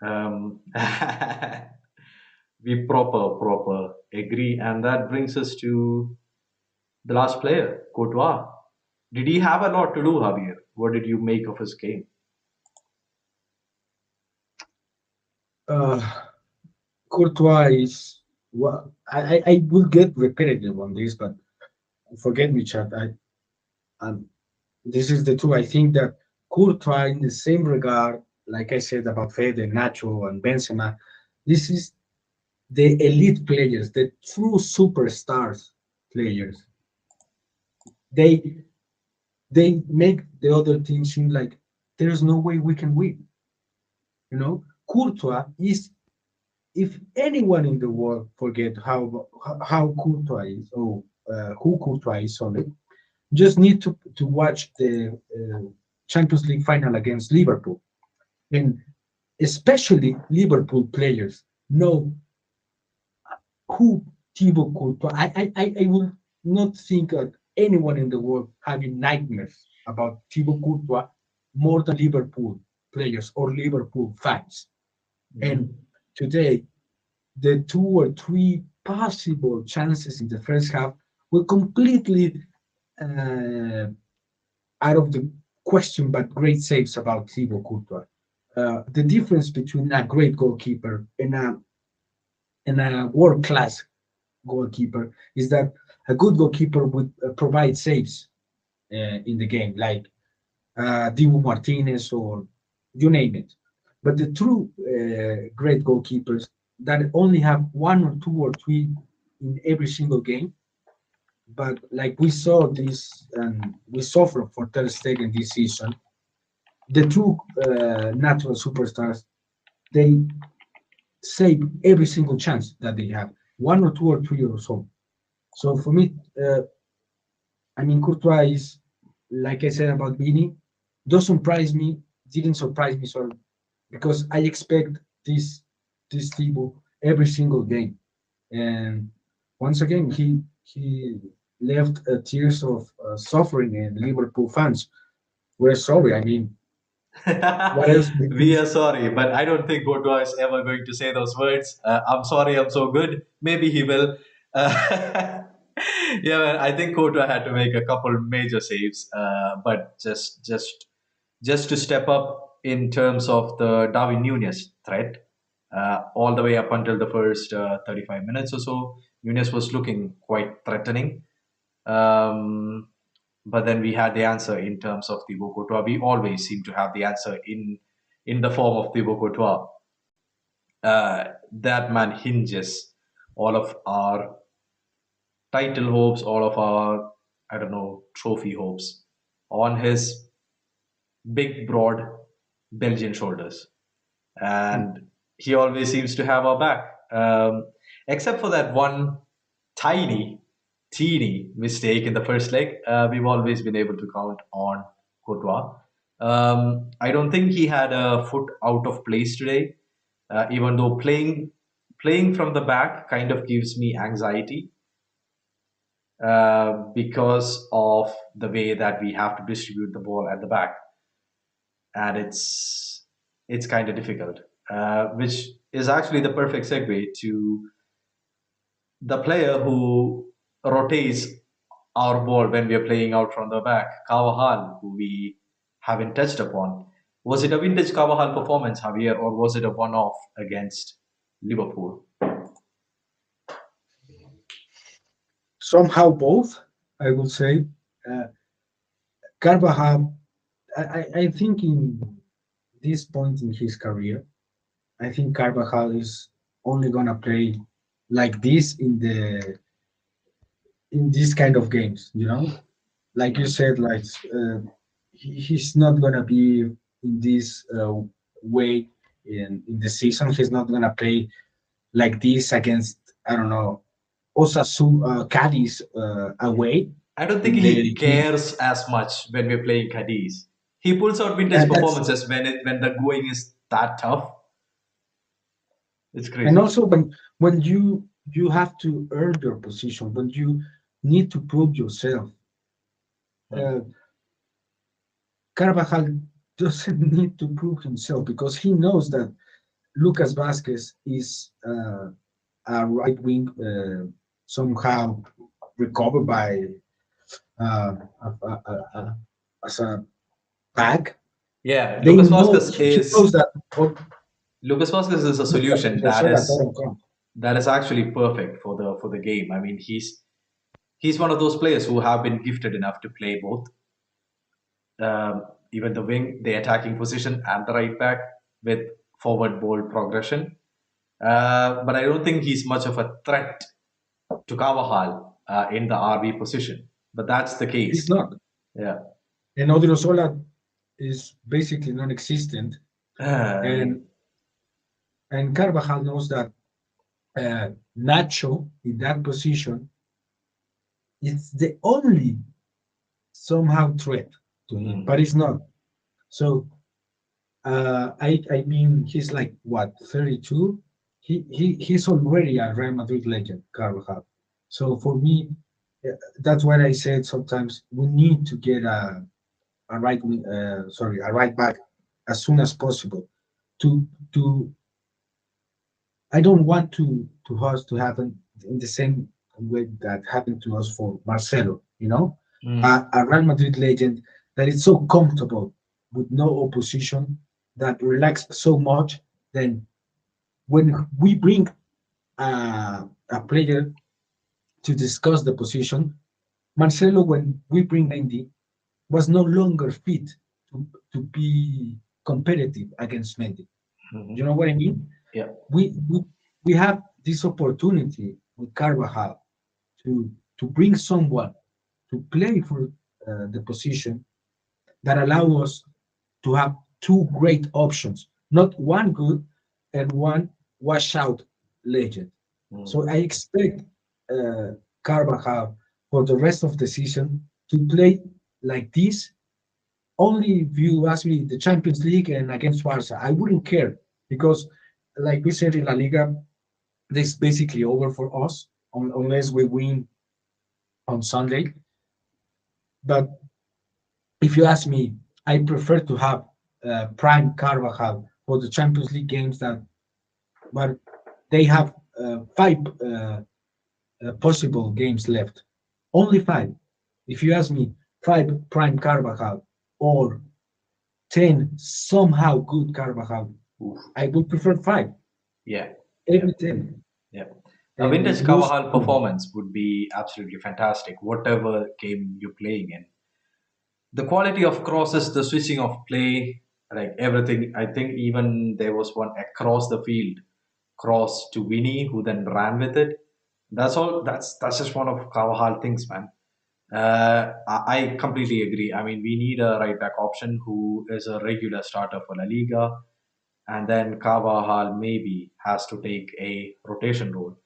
Um, we proper agree. And that brings us to the last player, Courtois. Did he have a lot to do, Javier? What did you make of his game? uh, Courtois is, well, I will get repetitive on this, but forget me, chat. This is the two. I think that Courtois, in the same regard, like I said about Fede, Nacho, and Benzema, this is the elite players, the true superstars players. They they make the other team seem like there's no way we can win. Courtois is, if anyone in the world forget how Courtois is, or who Courtois is, sorry, just need to watch the Champions League final against Liverpool, and especially Liverpool players know who Thibaut Courtois. I will not think of anyone in the world having nightmares about Thibaut Courtois more than Liverpool players or Liverpool fans. And Mhm. today, the two or three possible chances in the first half were completely uh, out of the question, but great saves about Thibaut Courtois. The difference between a great goalkeeper and a world class goalkeeper is that a good goalkeeper would provide saves in the game, like Dibu Martinez or you name it. But the true great goalkeepers that only have one or two or three in every single game, but like we saw this, and we suffer for Ter Stegen this season, the two natural superstars, they save every single chance that they have, one or two or three or so. So for me, I mean, Courtois is, like I said about Vini, does surprise me, didn't surprise me, sorry, because I expect this Thibaut every single game. And once again, he left tears of suffering in Liverpool fans. We're sorry. I mean, what else we We do? are sorry, but I don't think Courtois is ever going to say those words. I'm sorry, I'm so good. Maybe he will. Yeah, man, I think Courtois had to make a couple major saves, but just to step up in terms of the Darwin Nunez threat, all the way up until the first 35 minutes or so, Nunez was looking quite threatening. Um, but then we had the answer in terms of Thibaut Courtois. We always seem to have the answer in the form of Thibaut Courtois. That man hinges all of our title hopes, all of our, I don't know, trophy hopes on his big, broad Belgian shoulders. And he always seems to have our back. Except for that one tiny, teeny mistake in the first leg, we've always been able to count on Courtois. I don't think he had a foot out of place today, even though playing from the back kind of gives me anxiety because of the way that we have to distribute the ball at the back, and it's kind of difficult. Which is actually the perfect segue to the player who rotates our ball when we are playing out from the back. Carvajal, who we haven't touched upon. Was it a vintage Carvajal performance, Javier, or was it a one-off against Liverpool? Somehow both, I would say. Uh, Carvajal, I think in this point in his career, I think Carvajal is only gonna play like this in this kind of games. Like you said, like he's not gonna be in this way in the season. He's not gonna play like this against, I don't know, Cadiz away I don't think in he the game. cares as much when we're playing Cadiz. He pulls out vintage That's performances when the going is that tough. It's and crazy. also when you have to earn your position, when you need to prove yourself. Hmm. Uh, Carvajal doesn't need to prove himself because he knows that Lucas Vasquez is a right wing somehow recovered by uh, as a back. Yeah, They know he knows that Lucas Vasquez is a Lucas solution Ozil doesn't come. that is actually perfect for the game. I mean, he's one of those players who have been gifted enough to play both, even the wing, the attacking position, and the right back with forward ball progression. But I don't think he's much of a threat to Carvajal in the RB position. But that's the He's case. not. Yeah. And Odriozola is basically non-existent. I mean, And Carvajal knows that Nacho in that position is the only somehow threat to him, mm, but it's not. So I mean he's like what 32. He's already a Real Madrid legend, Carvajal. So for me, that's what I said. Sometimes we need to get a right back as soon as possible to to I don't want to us to happen in the same way that happened to us for Marcelo. mm, A Real Madrid legend that is so comfortable with no opposition, that relax so much. Then when we bring a player to discuss the position, Marcelo, when we bring Mendy, was no longer fit to be competitive against Mendy. You mhm. know what I mean? Yeah. we we, we have this opportunity with Carvajal to bring someone to play for the position that allow us to have two great options, not one good and one washout legend. Mm, So I expect uh, Carvajal for the rest of the season to play like this. Only if you ask me the Champions League and against Barca, I wouldn't care because, like we said in La Liga, this is basically over for us unless we win on Sunday. But if you ask me, I prefer to have prime Carvajal for the Champions League games that, but they have five possible games left. Only five. If you ask me, five prime Carvajal or 10 somehow good Carvajal, oof. I would prefer five Yeah. Yeah. every 10. Yeah. A And vintage those, Carvajal performance would be absolutely fantastic, whatever game you're playing in. The quality of crosses, the switching of play, like everything. I think even there was one across the field cross to Winnie, who then ran with it. That's all. That's just one of Carvajal things, man. I completely agree. I mean, we need a right back option who is a regular starter for La Liga, and then Carvajal maybe has to take a rotation role.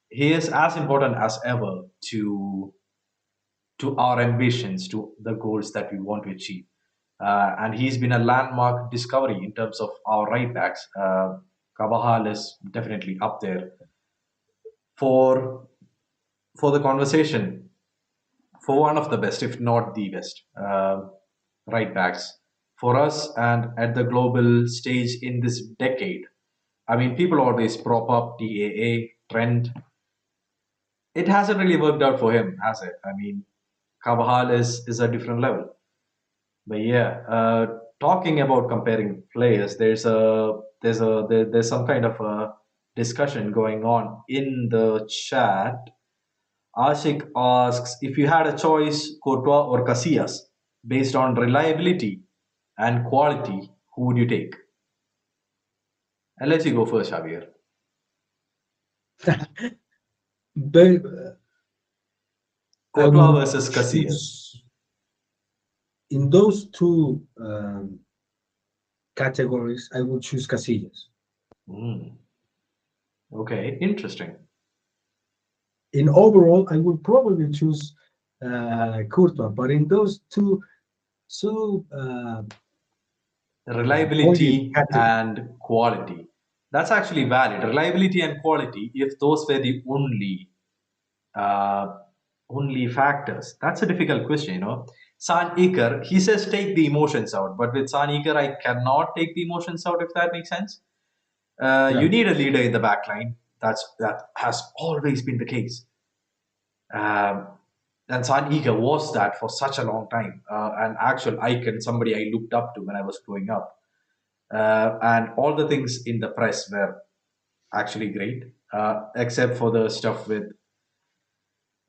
He is as important as ever to our ambitions, to the goals that we want to achieve. And he's been a landmark discovery in terms of our right backs. Carvajal is definitely up there for for the conversation for one of the best, if not the best, right backs for us and at the global stage in this decade. I mean, people always prop up TAA trend. It hasn't really worked out for him, has it? I mean, Carvajal is a different level. But yeah, talking about comparing players, there's some kind of a discussion going on in the chat. Ashik asks if you had a choice, Courtois or Casillas, based on reliability and quality, who would you take? And let you go first, Javier. But I Courtois would versus Casillas. choose in those two categories. I would choose Casillas. Hmm. Okay, interesting. In overall, I would probably choose Courtois, but in those two pointed Reliability categories, and quality. That's actually valid. Reliability and quality, if those were the uh, only factors, that's a difficult question, you know. San Iker, he says take the emotions out, but with San Iker, I cannot take the emotions out, if that makes sense. You yeah. need a leader in the back line. That has always been the case. Um, and San Iker was that for such a long time. An actual icon, somebody I looked up to when I was growing up. And all the things in the press were actually great, except for the stuff with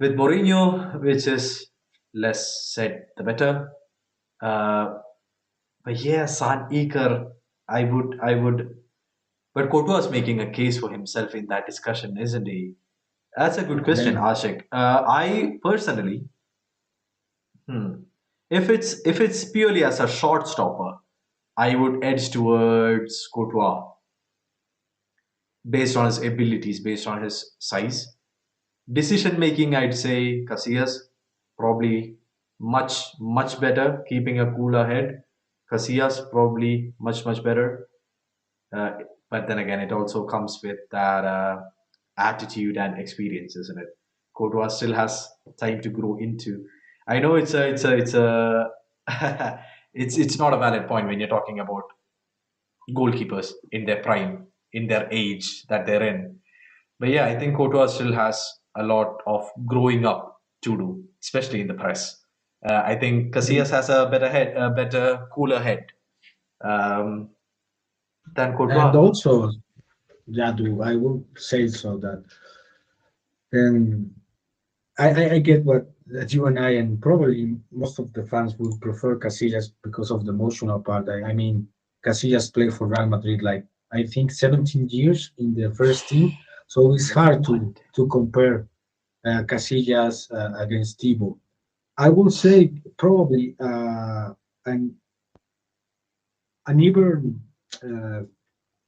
Mourinho, which is less said the better. Uh, but yeah, San Iker, I would. But Courtois is making a case for himself in that discussion, isn't he? That's a good question, Yeah. Ashik. I personally, hmm, if it's purely as a short stopper, I would edge towards Courtois based on his abilities, based on his size. Decision making, I'd say Casillas probably much better, keeping a cooler head. Casillas probably much better. Uh, but then again, it also comes with that attitude and experience, isn't it? Courtois still has time to grow into. I know it's a it's not a valid point when you're talking about goalkeepers in their prime, in their age that they're in. But yeah, I think Courtois still has a lot of growing up to do, especially in the press. I think Casillas has a better head, a better, cooler head um, than And Courtois. also, Jadu, I will say so that then I get what that you and I and probably most of the fans would prefer Casillas because of the emotional part. I mean, Casillas played for Real Madrid like I think 17 years in the first team, so it's hard to What? compare Casillas against Thibaut. I will say probably an even uh,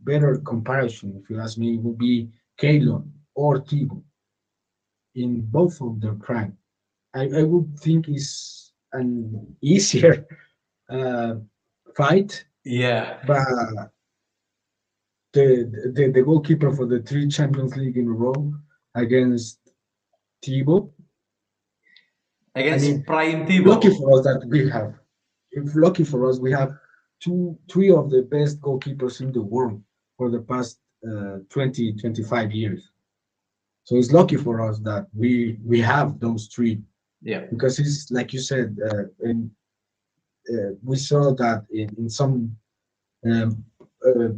better comparison, if you ask me, would be Kalon or Thibaut in both of their prime. I would think is an easier uh, fight, Yeah, but the goalkeeper for the three Champions League in a row against Thibaut. I against mean, Prime lucky Thibaut. for us that we have. If lucky for us, we have three of the best goalkeepers in the world for the past 20, 25 years. So it's lucky for us that we have those three Yeah, because it's like you said, and we saw that in some um, uh,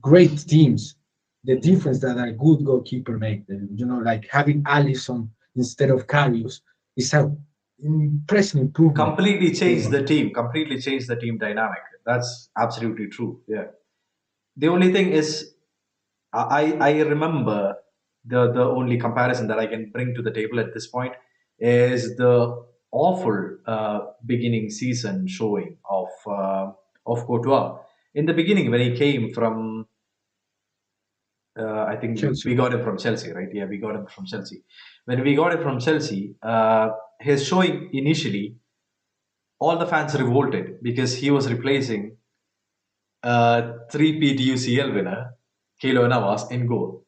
great teams, the difference that a good goalkeeper make. You know, like having Allison instead of Karius is a impressive improvement completely changed for the team. Completely changed the team dynamic. That's absolutely true. Yeah. The only thing is, I remember the only comparison that I can bring to the table at this point is the awful beginning season showing of Courtois. In the beginning, when he came from, I think we Chelsea. got him from Chelsea, right? Yeah, we got him from Chelsea. When we got him from Chelsea, his showing initially, all the fans revolted because he was replacing three-peat UCL winner, Kilo Navas, in goal.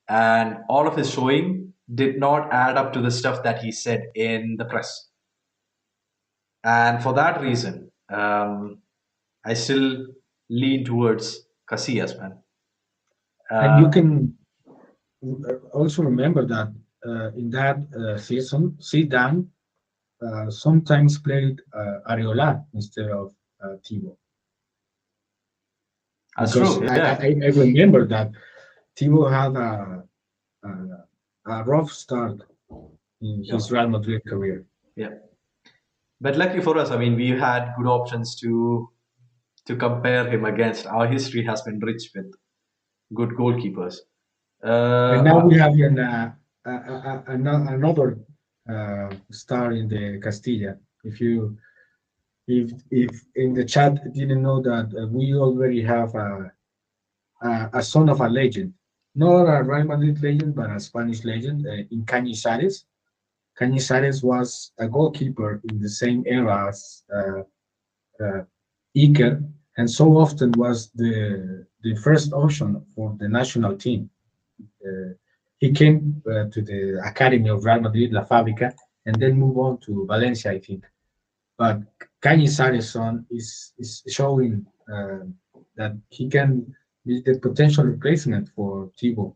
And all of his showing did not add up to the stuff that he said in the press. And for that reason, I still lean towards Casillas, man. And you Uh, can also remember that in that season, Zidane sometimes played Areola instead of Thibaut, That's because true. Yeah. I remember that Thibaut had a rough start in Yeah. his Real Madrid career. Yeah. But lucky for us, I mean, we had good options to compare him against. Our history has been rich with good goalkeepers. And now Uh, we have another star in the Castilla. If in the chat didn't know that we already have a son of a legend, not a Real Madrid legend, but a Spanish legend in Cañizares. Cañizares was a goalkeeper in the same era as uh, Iker, and so often was the first option for the national team. Uh, he came to the academy of Real Madrid, La Fábrica, and then moved on to Valencia, I think. But Cañizares' son is showing that he can be the potential replacement for Thibaut,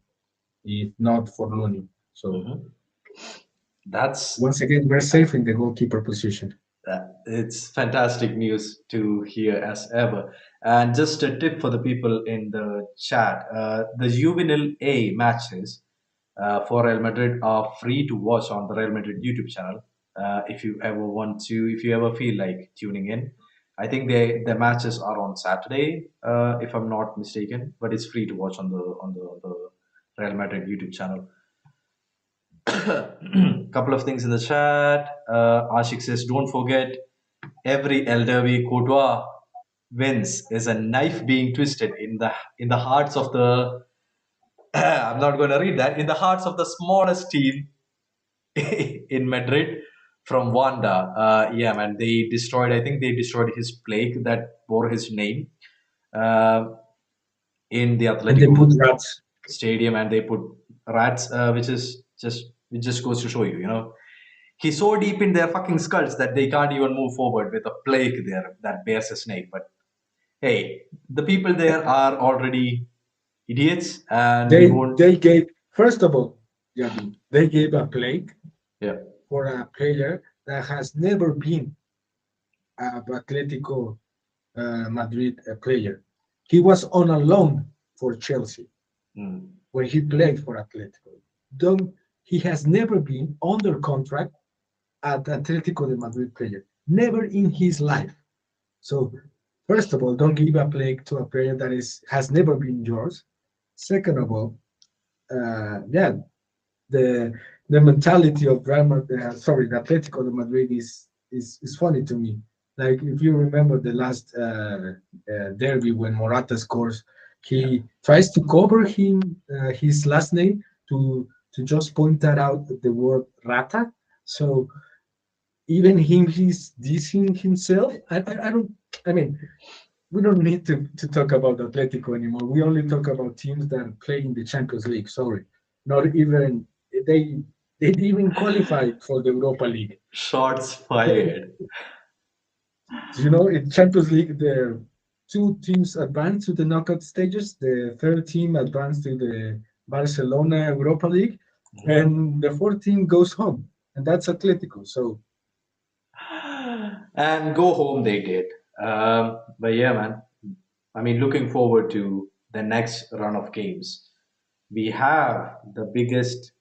if not for Looney. So mhm. That's once again, we're safe in the goalkeeper position. it's fantastic news to hear as ever. And just a tip for the people in the chat: the Juvenil A matches for Real Madrid are free to watch on the Real Madrid YouTube channel. If you ever want to, if you ever feel like tuning in, I think the matches are on Saturday, if I'm not mistaken. But it's free to watch on the Real Madrid YouTube channel. Couple of things in the chat. Ashik says, "Don't forget, every elderly Courtois wins is a knife being twisted in the hearts of the." I'm not going to read that. In the hearts of the smallest team in Madrid from Wanda. Yeah, man, they destroyed. I think they destroyed his plaque that bore his name uh, in the And they put Atletico rats. stadium, and they put rats, which just goes to show you, he's so deep in their fucking skulls that they can't even move forward with a plague there that bears his name. But hey, the people there are already idiots, and we won't. They gave first of all, Yadu, they gave a plague Yeah. for a player that has never been a Atletico Madrid player. He was on a loan for Chelsea Mm. when he played for Atletico. Don't, he has never been under contract at Atletico de Madrid player. Never in his life. So first of all, don't give a plague to a player that is has never been yours. Second of all, yeah, the the mentality of Real Madrid, sorry, the Atletico de Madrid is funny to me. Like if you remember the last derby when Morata scores, Yeah. he tries to cover his last name to just point that out the word Rata. So even him, he's dissing himself. I don't. I mean, we don't need to talk about Atletico anymore. We only talk about teams that play in the Champions League. Sorry, not even they they didn't even qualify for the Europa League. Shots fired. You know, in Champions League, the two teams advance to the knockout stages. The third team advanced to the Barcelona Europa League, and the fourth team goes home, and that's Atletico. So And go home they did. But yeah, man. I mean, looking forward to the next run of games. We have the biggest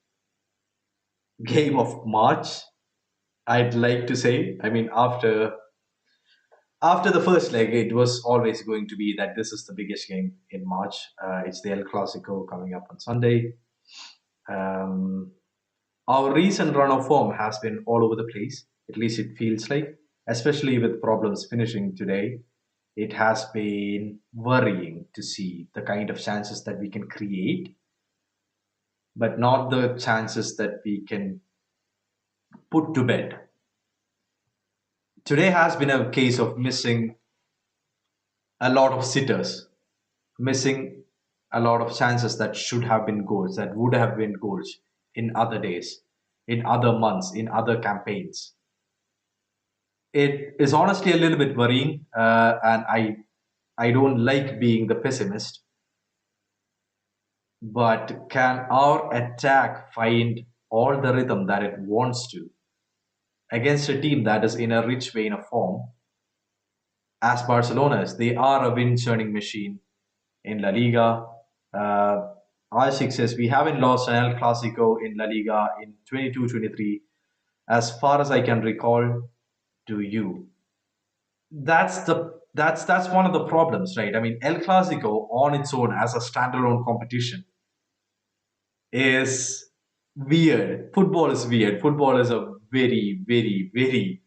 game of March, I'd like to say. I mean, after the first leg, it was always going to be that this is the biggest game in March. It's the El Clasico coming up on Sunday. Um, our recent run of form has been all over the place. At least it feels like, especially with problems finishing today. It has been worrying to see the kind of chances that we can create, but not the chances that we can put to bed. Today has been a case of missing a lot of sitters, missing a lot of chances that should have been goals, that would have been goals in other days, in other months, in other campaigns. It is honestly a little bit worrying, and I don't like being the pessimist. But can our attack find all the rhythm that it wants to? against a team that is in a rich vein of form, as Barcelona is. They are a win churning machine in La Liga. Our success, we haven't lost an El Clasico in La Liga in 22-23, as far as I can recall. Do you? That's one of the problems, right? I mean, El Clasico on its own as a standalone competition is weird. Football is weird. Football is a very, very, very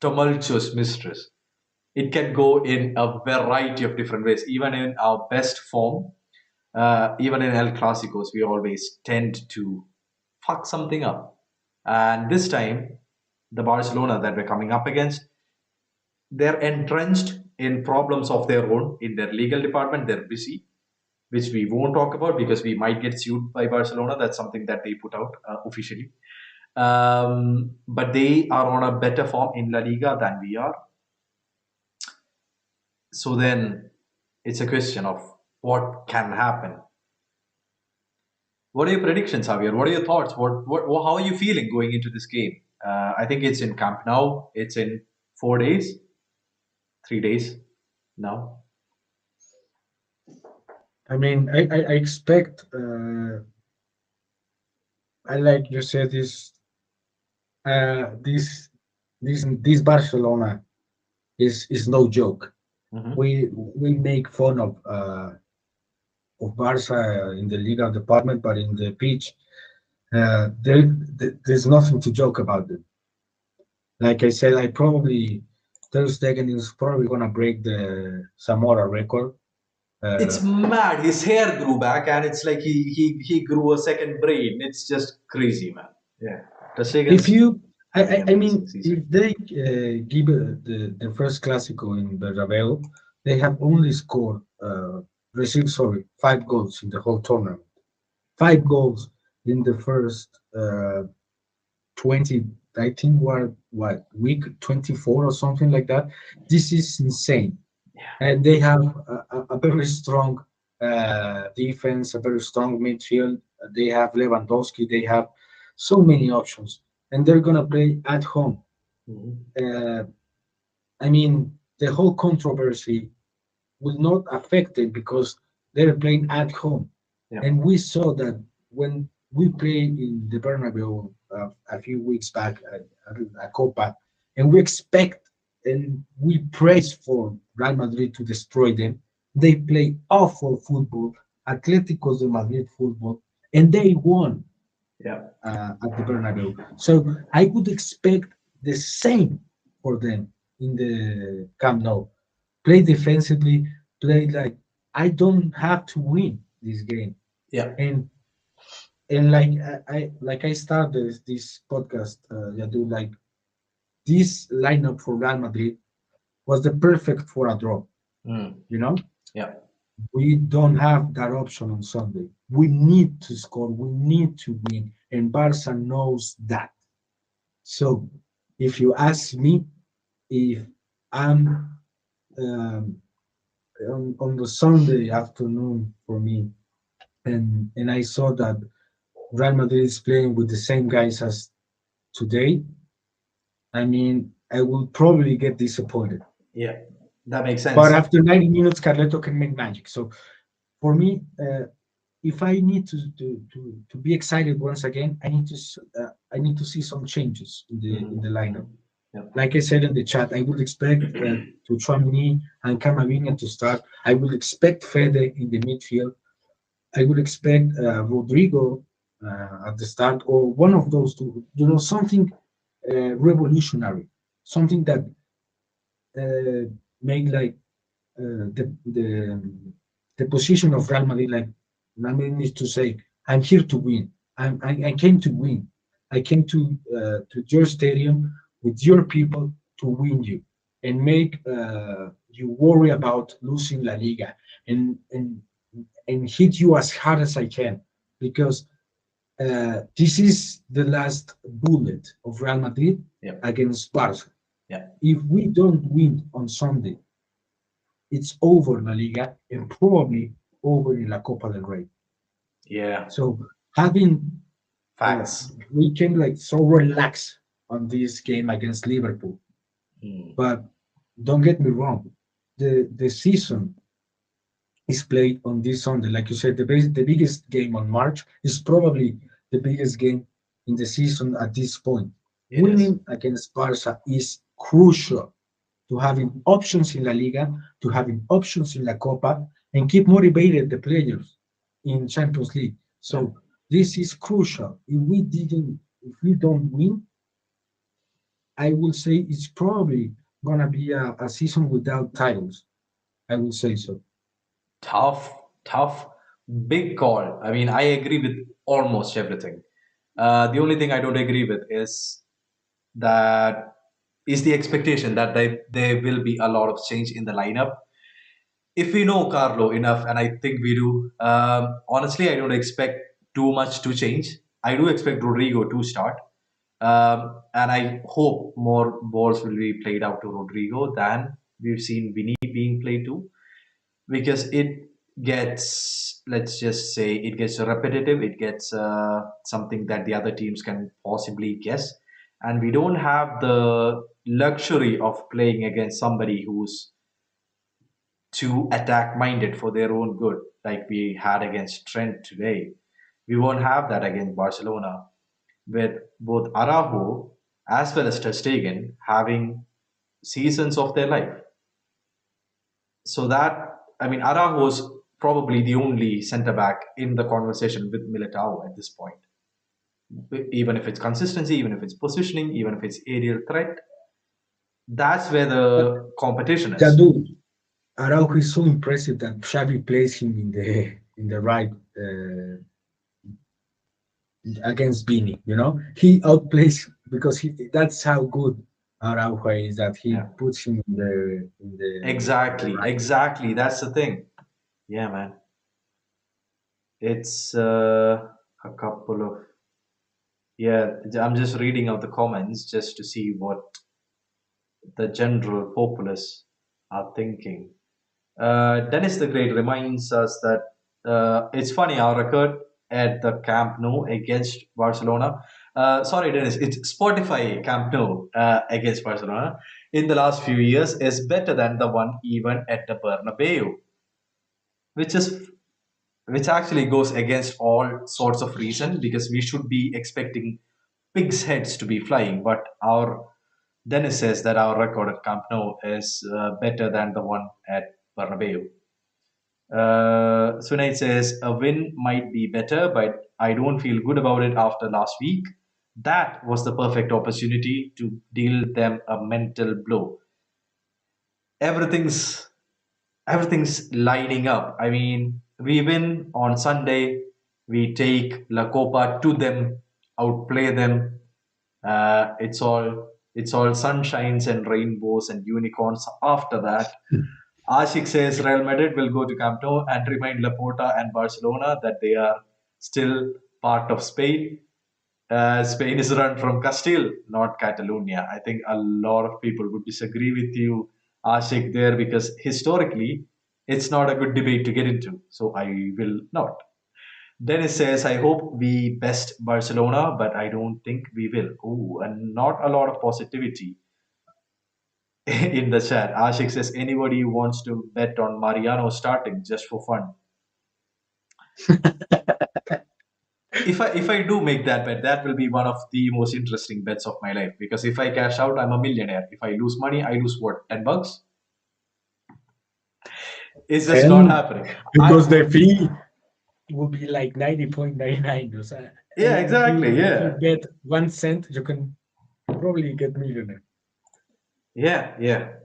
tumultuous mistress. It can go in a variety of different ways. Even in our best form, even in El Clasicos, we always tend to fuck something up. And this time, the Barcelona that we're coming up against, they're entrenched in problems of their own in their legal department. They're busy, which we won't talk about because we might get sued by Barcelona. That's something that they put out officially. But they are on a better form in La Liga than we are. So then it's a question of what can happen. What are your predictions, Javier? What are your thoughts? How are you feeling going into this game? I think it's in Camp Nou. It's in 4 days, 3 days now. I mean, I expect, I like you said, this, this Barcelona is no joke. Mhm. We make fun of Barca in the legal department, but in the pitch, there's nothing to joke about them. Like I said, I probably Ter Stegen is probably gonna break the Zamora record. It's Uh, mad. His hair grew back, and it's like he grew a second brain. It's just crazy, man. Yeah, if Trezeguet's you, having an I amazing mean, season. if they give the first Clásico in Bernabeu, they have only scored, received, sorry, 5 goals in the whole tournament. 5 goals in the first 20, I think, what, week 24 or something like that. This is insane. And they have a very strong defense, a very strong midfield. They have Lewandowski. They have so many options, and they're gonna play at home. Mhm. Uh, I mean, the whole controversy will not affect it because they're playing at home. Yeah, And we saw that when we played in the Bernabeu a few weeks back, a Copa, and we expect and we praise for Real Madrid to destroy them. They play awful football, Atlético de Madrid football, and they won yeah, at the Bernabeu. So I would expect the same for them in the Camp Nou. Play defensively, play like I don't have to win this game. yeah. And like I started this podcast, Yadu, like this lineup for Real Madrid was the perfect for a draw. Mm. You know, Yeah. we don't have that option on Sunday. We need to score. We need to win, and Barca knows that. So, if you ask me, if I'm on the Sunday afternoon for me, and I saw that Real Madrid is playing with the same guys as today, I mean, I will probably get disappointed. Yeah, that makes But sense. after 90 minutes, Carleto can make magic. So for me, if I need to be excited once again, I need to see some changes in the Mhm. lineup. Yeah. Like I said in the chat, I would expect to Tchouaméni and Camavinga to start. I would expect Fede in the midfield. I would expect Rodrigo at the start, or one of those two. You know, something revolutionary, something that make like the the position of Real Madrid. Like Real Madrid needs to say, "I'm here to win. I came to win. I came to your stadium with your people to win you and make you worry about losing La Liga and hit you as hard as I can because this is the last bullet of Real Madrid Yeah. against Barca. Yeah. If we don't win on Sunday, it's over La Liga and probably over in La Copa del Rey. Yeah. So having uh, Facts. we can like so relax on this game against Liverpool. Hmm. But don't get me wrong, the season is played on this Sunday. Like you said, the biggest game on March is probably the biggest game in the season at this point. It is. Winning against Barca is crucial to having options in La Liga, to having options in La Copa, and keep motivated the players in Champions League. Yeah. So this is crucial. If we don't win, I will say it's probably gonna be a season without titles. I will say so. Tough, tough, big call. I mean, I agree with almost everything. The only thing I don't agree with that is the expectation that there will be a lot of change in the lineup. If we know Carlo enough, and I think we do, honestly, I don't expect too much to change. I do expect Rodrigo to start, and I hope more balls will be played out to Rodrigo than we've seen Vinny being played to, because it gets, let's just say, it gets repetitive. It gets something that the other teams can possibly guess, and we don't have the luxury of playing against somebody who's too attack minded for their own good, like we had against Trent today. We won't have that against Barcelona, with both Araujo as well as Ter Stegen having seasons of their life. So that, I mean, Araujo's probably the only centre back in the conversation with Militao at this point. Even if it's consistency, even if it's positioning, even if it's aerial threat, that's where But the competition is. Jadu, Araujo is so impressive that Xavi plays him in the right against Bini. You know, he outplays because that's how good Araujo is that he Yeah, puts him in the exactly, right. exactly. That's the thing. Yeah, man. It's a couple of, yeah. I'm just reading out the comments just to see what the general populace are thinking. Dennis the Great reminds us that it's funny, our record at the Camp Nou against Barcelona. Sorry, Dennis, it's Spotify Camp Nou against Barcelona in the last few years is better than the one even at the Bernabeu, which is which actually goes against all sorts of reason, because we should be expecting pigs' heads to be flying, but our Dennis says that our record at Camp Nou is better than the one at Bernabeu. Sunay says a win might be better, but I don't feel good about it after last week. That was the perfect opportunity to deal them a mental blow. Everything's everything's lining up. I mean, we win on Sunday, we take La Copa to them, outplay them. It's all sunshines and rainbows and unicorns. After that, Ashik says Real Madrid will go to Camp Nou and remind Laporta and Barcelona that they are still part of Spain. Spain is run from Castile, not Catalonia. I think a lot of people would disagree with you, Ashik, there, because historically, it's not a good debate to get into. So I will not. Dennis says, I hope we best Barcelona, but I don't think we will. Oh, and not a lot of positivity in the chat. Ashik says, anybody who wants to bet on Mariano starting just for fun. If I do make that bet, that will be one of the most interesting bets of my life, because if I cash out, I'm a millionaire. If I lose money, I lose what, $10? It's just not 10 happening. because I the fee will be like 90.99. Yeah, And exactly. if you Yeah, bet 1 cent, you can probably get millionaire. yeah,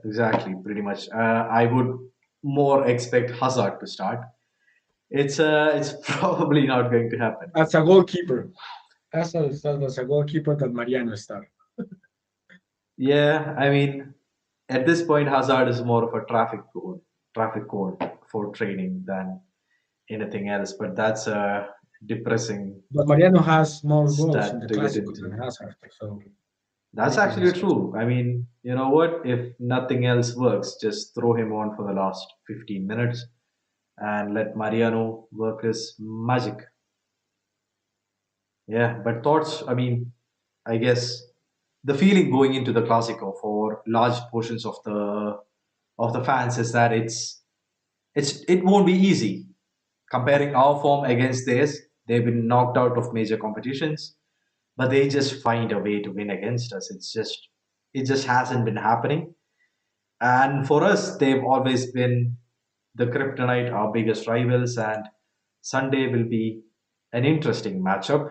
exactly. Pretty much. I would more expect Hazard to start. It's probably not going to happen. As a goalkeeper, as a goalkeeper that Mariano star. Yeah, I mean, at this point, Hazard is more of a traffic code for training than anything else. But that's a depressing But Mariano has more goals in stat the to get Clásico into. than Hazard, so That's maybe actually he's good. true. I mean, you know what? If nothing else works, just throw him on for the last 15 minutes and let Mariano work his magic. Yeah, but thoughts, I mean, I guess the feeling going into the Clasico for large portions of the fans is that it won't be easy. Comparing our form against theirs, they've been knocked out of major competitions, but they just find a way to win against us. It just hasn't been happening. And for us, they've always been the kryptonite, our biggest rivals, and Sunday will be an interesting matchup.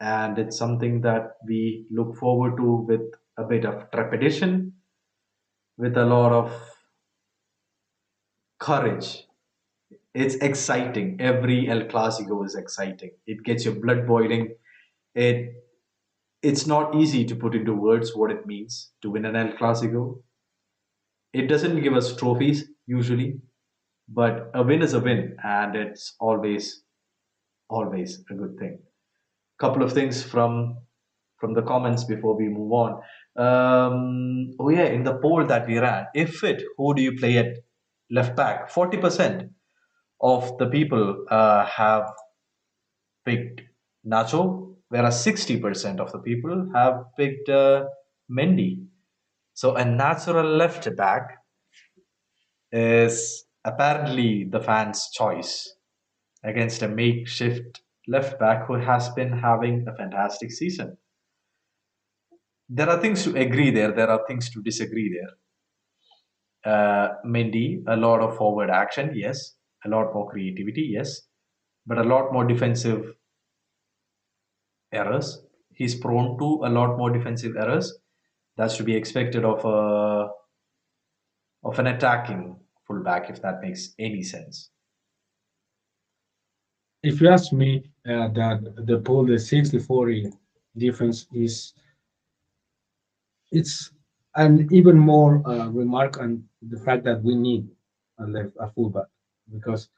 And it's something that we look forward to with a bit of trepidation, with a lot of courage. It's exciting. Every El Clasico is exciting. It gets your blood boiling. It it's not easy to put into words what it means to win an El Clasico. It doesn't give us trophies usually, but a win is a win, and it's always a good thing. Couple of things from the comments before we move on. Oh yeah, in the poll that we ran, if fit, who do you play at left back? 40% of the people have picked Nacho, whereas 60% of the people have picked Mendy. So a natural left back is apparently the fans' choice against a makeshift left back who has been having a fantastic season. There are things to agree there. There are things to disagree there. Mendy, a lot of forward action, yes. A lot more creativity, yes. But a lot more defensive errors. He's prone to a lot more defensive errors. That's to be expected of an attacking fullback, if that makes any sense. If you ask me, that the pool, the 60-40 difference is it's an even more remark on the fact that we need a fullback, because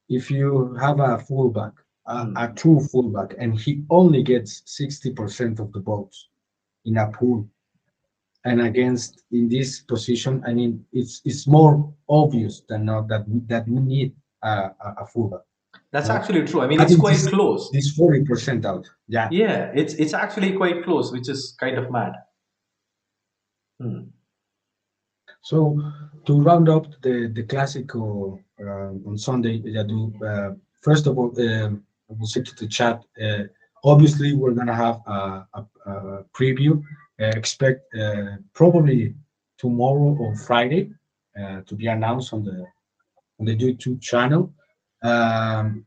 if you have a fullback, a Hmm. true fullback, and he only gets 60% of the votes in a pool, and against in this position, I mean, it's more obvious than not that we need a fullback. That's No, actually true. I mean, it's having quite close. this 40% out, yeah. Yeah, it's actually quite close, which is kind of mad. Hmm. So to round up the Clásico on Sunday, Yadu, first of all, I will say to the chat, obviously we're gonna have a preview. Expect probably tomorrow or Friday to be announced on the YouTube channel. Um,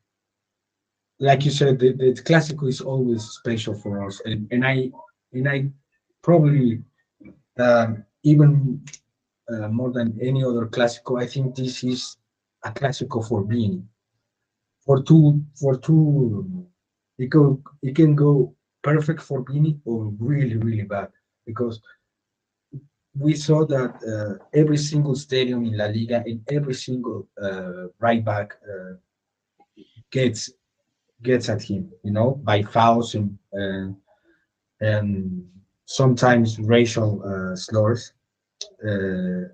like you said, the Clásico is always special for us, and I probably even more than any other classical. I think this is a classical for being for two. It can go perfect for Bini or really really bad, because we saw that every single stadium in La Liga and every single right back gets gets at him, by fouls and sometimes racial slurs. Uh,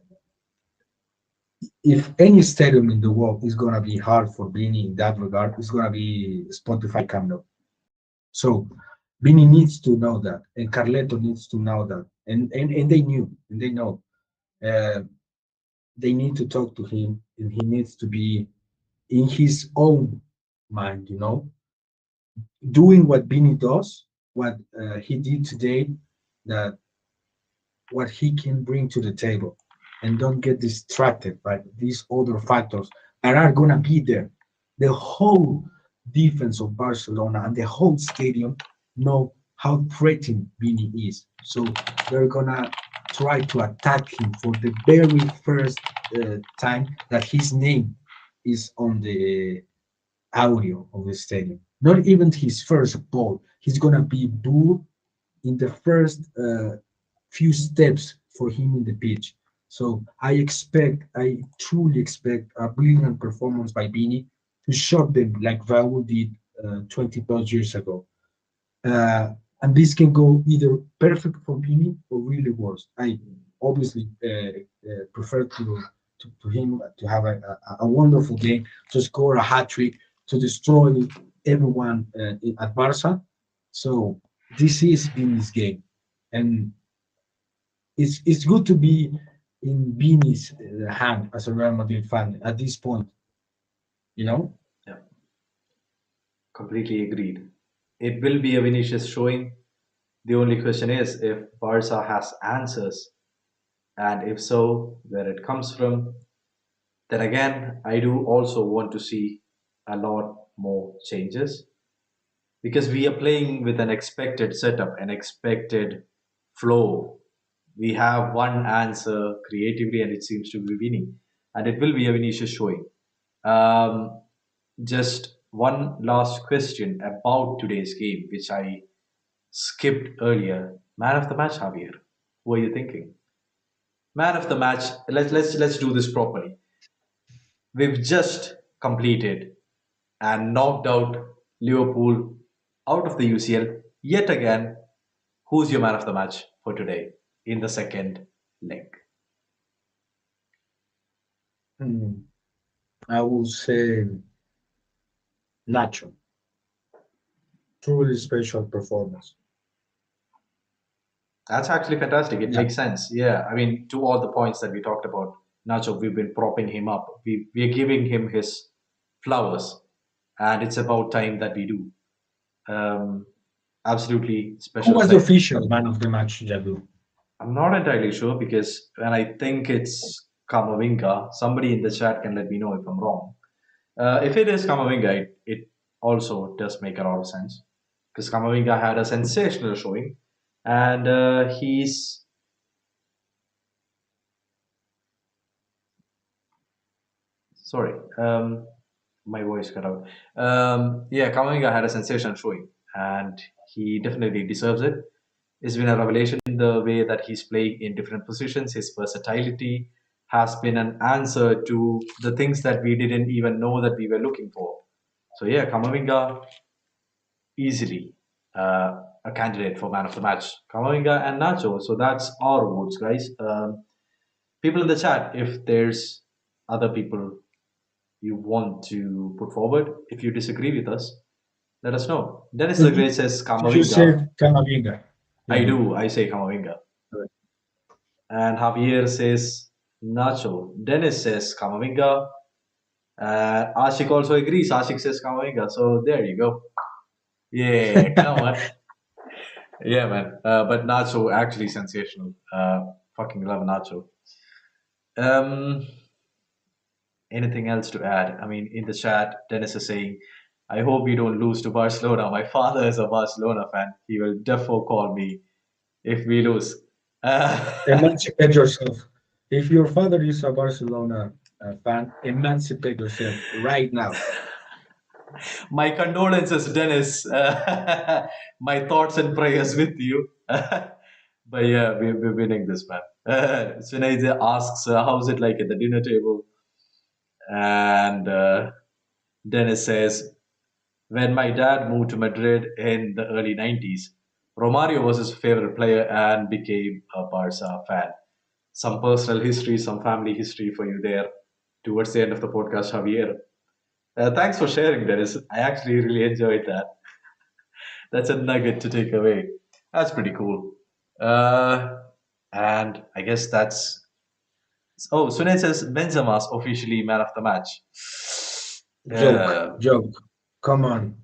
if any stadium in the world is gonna be hard for Bini in that regard, it's gonna be Spotify Camp Nou. So Bini needs to know that, and Carleto needs to know that, and they knew, and they know. Uh, they need to talk to him, and he needs to be in his own mind, doing what Bini does, what he did today, that what he can bring to the table, and don't get distracted by these other factors that are going to be there. The whole defense of Barcelona and the whole stadium know how threatening Vini is. So they're going to try to attack him for the very first time that his name is on the audio of the stadium. Not even his first ball. He's going to be booed in the first few steps for him in the pitch. So I truly expect a brilliant performance by Bini to shock them like Raul did 20 plus years ago. Uh, and this can go either perfect for Bini or really worse. I obviously prefer to him to have a wonderful game, to score a hat trick, to destroy everyone at Barca. So this is Vini's game, and it's good to be in Vini's hand as a Real Madrid fan at this point. You know, Yeah, completely agreed. It will be a Vinicius showing. The only question is if Barca has answers, and if so, where it comes from. Then again, I do also want to see a lot more changes because we are playing with an expected setup, an expected flow. We have one answer creatively, and it seems to be winning, and it will be a Vinicius showing. Um, just one last question about today's game, which I skipped earlier. Man of the match, Javier. Who are you thinking? Man of the match. Let's do this properly. We've just completed and knocked out Liverpool out of the UCL yet again. Who's your man of the match for today in the second leg? Hmm, I will say Nacho. Truly special performance. That's actually fantastic. It Yeah, makes sense. Yeah, I mean, to all the points that we talked about, Nacho, we've been propping him up. We're giving him his flowers, and it's about time that we do. Um, Absolutely who special was the player. official man of the match, Jadu? I'm not entirely sure because when I think it's Kamavinga, somebody in the chat can let me know if I'm wrong. If it is Kamavinga, it also does make a lot of sense because Kamavinga had a sensational showing, and he's sorry, my voice cut out. Yeah, Kamavinga had a sensational showing, and he definitely deserves it. It's been a revelation in the way that he's playing in different positions. His versatility has been an answer to the things that we didn't even know that we were looking for. So yeah, Kamavinga easily a candidate for man of the match. Kamavinga and Nacho. So that's our votes, guys. People in the chat, if there's other people you want to put forward, if you disagree with us, let us know. Dennis So the you, Great says so you Kamavinga. said Camavinga, I Jadu. do. I say Kamavinga. And Javier says Nacho. Dennis says Kamavinga. Ashik also agrees. Ashik says Kamavinga. So there you go. Yeah, come on. Yeah, man. But Nacho actually sensational. Fucking love Nacho. Um, Anything else to add? I mean, in the chat, Dennis is saying, "I hope you don't lose to Barcelona. My father is a Barcelona fan. He will defo call me if we lose." Emancipate yourself. If your father is a Barcelona fan, emancipate yourself right now. My condolences, Dennis. My thoughts and prayers with you. But yeah, we're winning this, man. Sunaide asks, how's it like at the dinner table? And Dennis says, when my dad moved to Madrid in the early 90s, Romario was his favorite player and became a Barca fan. Some personal history, some family history for you there towards the end of the podcast, Javier. Thanks for sharing, Dennis. I actually really enjoyed that. That's a nugget to take away. That's pretty cool. Uh, and I guess that's. Oh, Sunil says Benzema's officially man of the match. Joke, Uh, joke. Come on,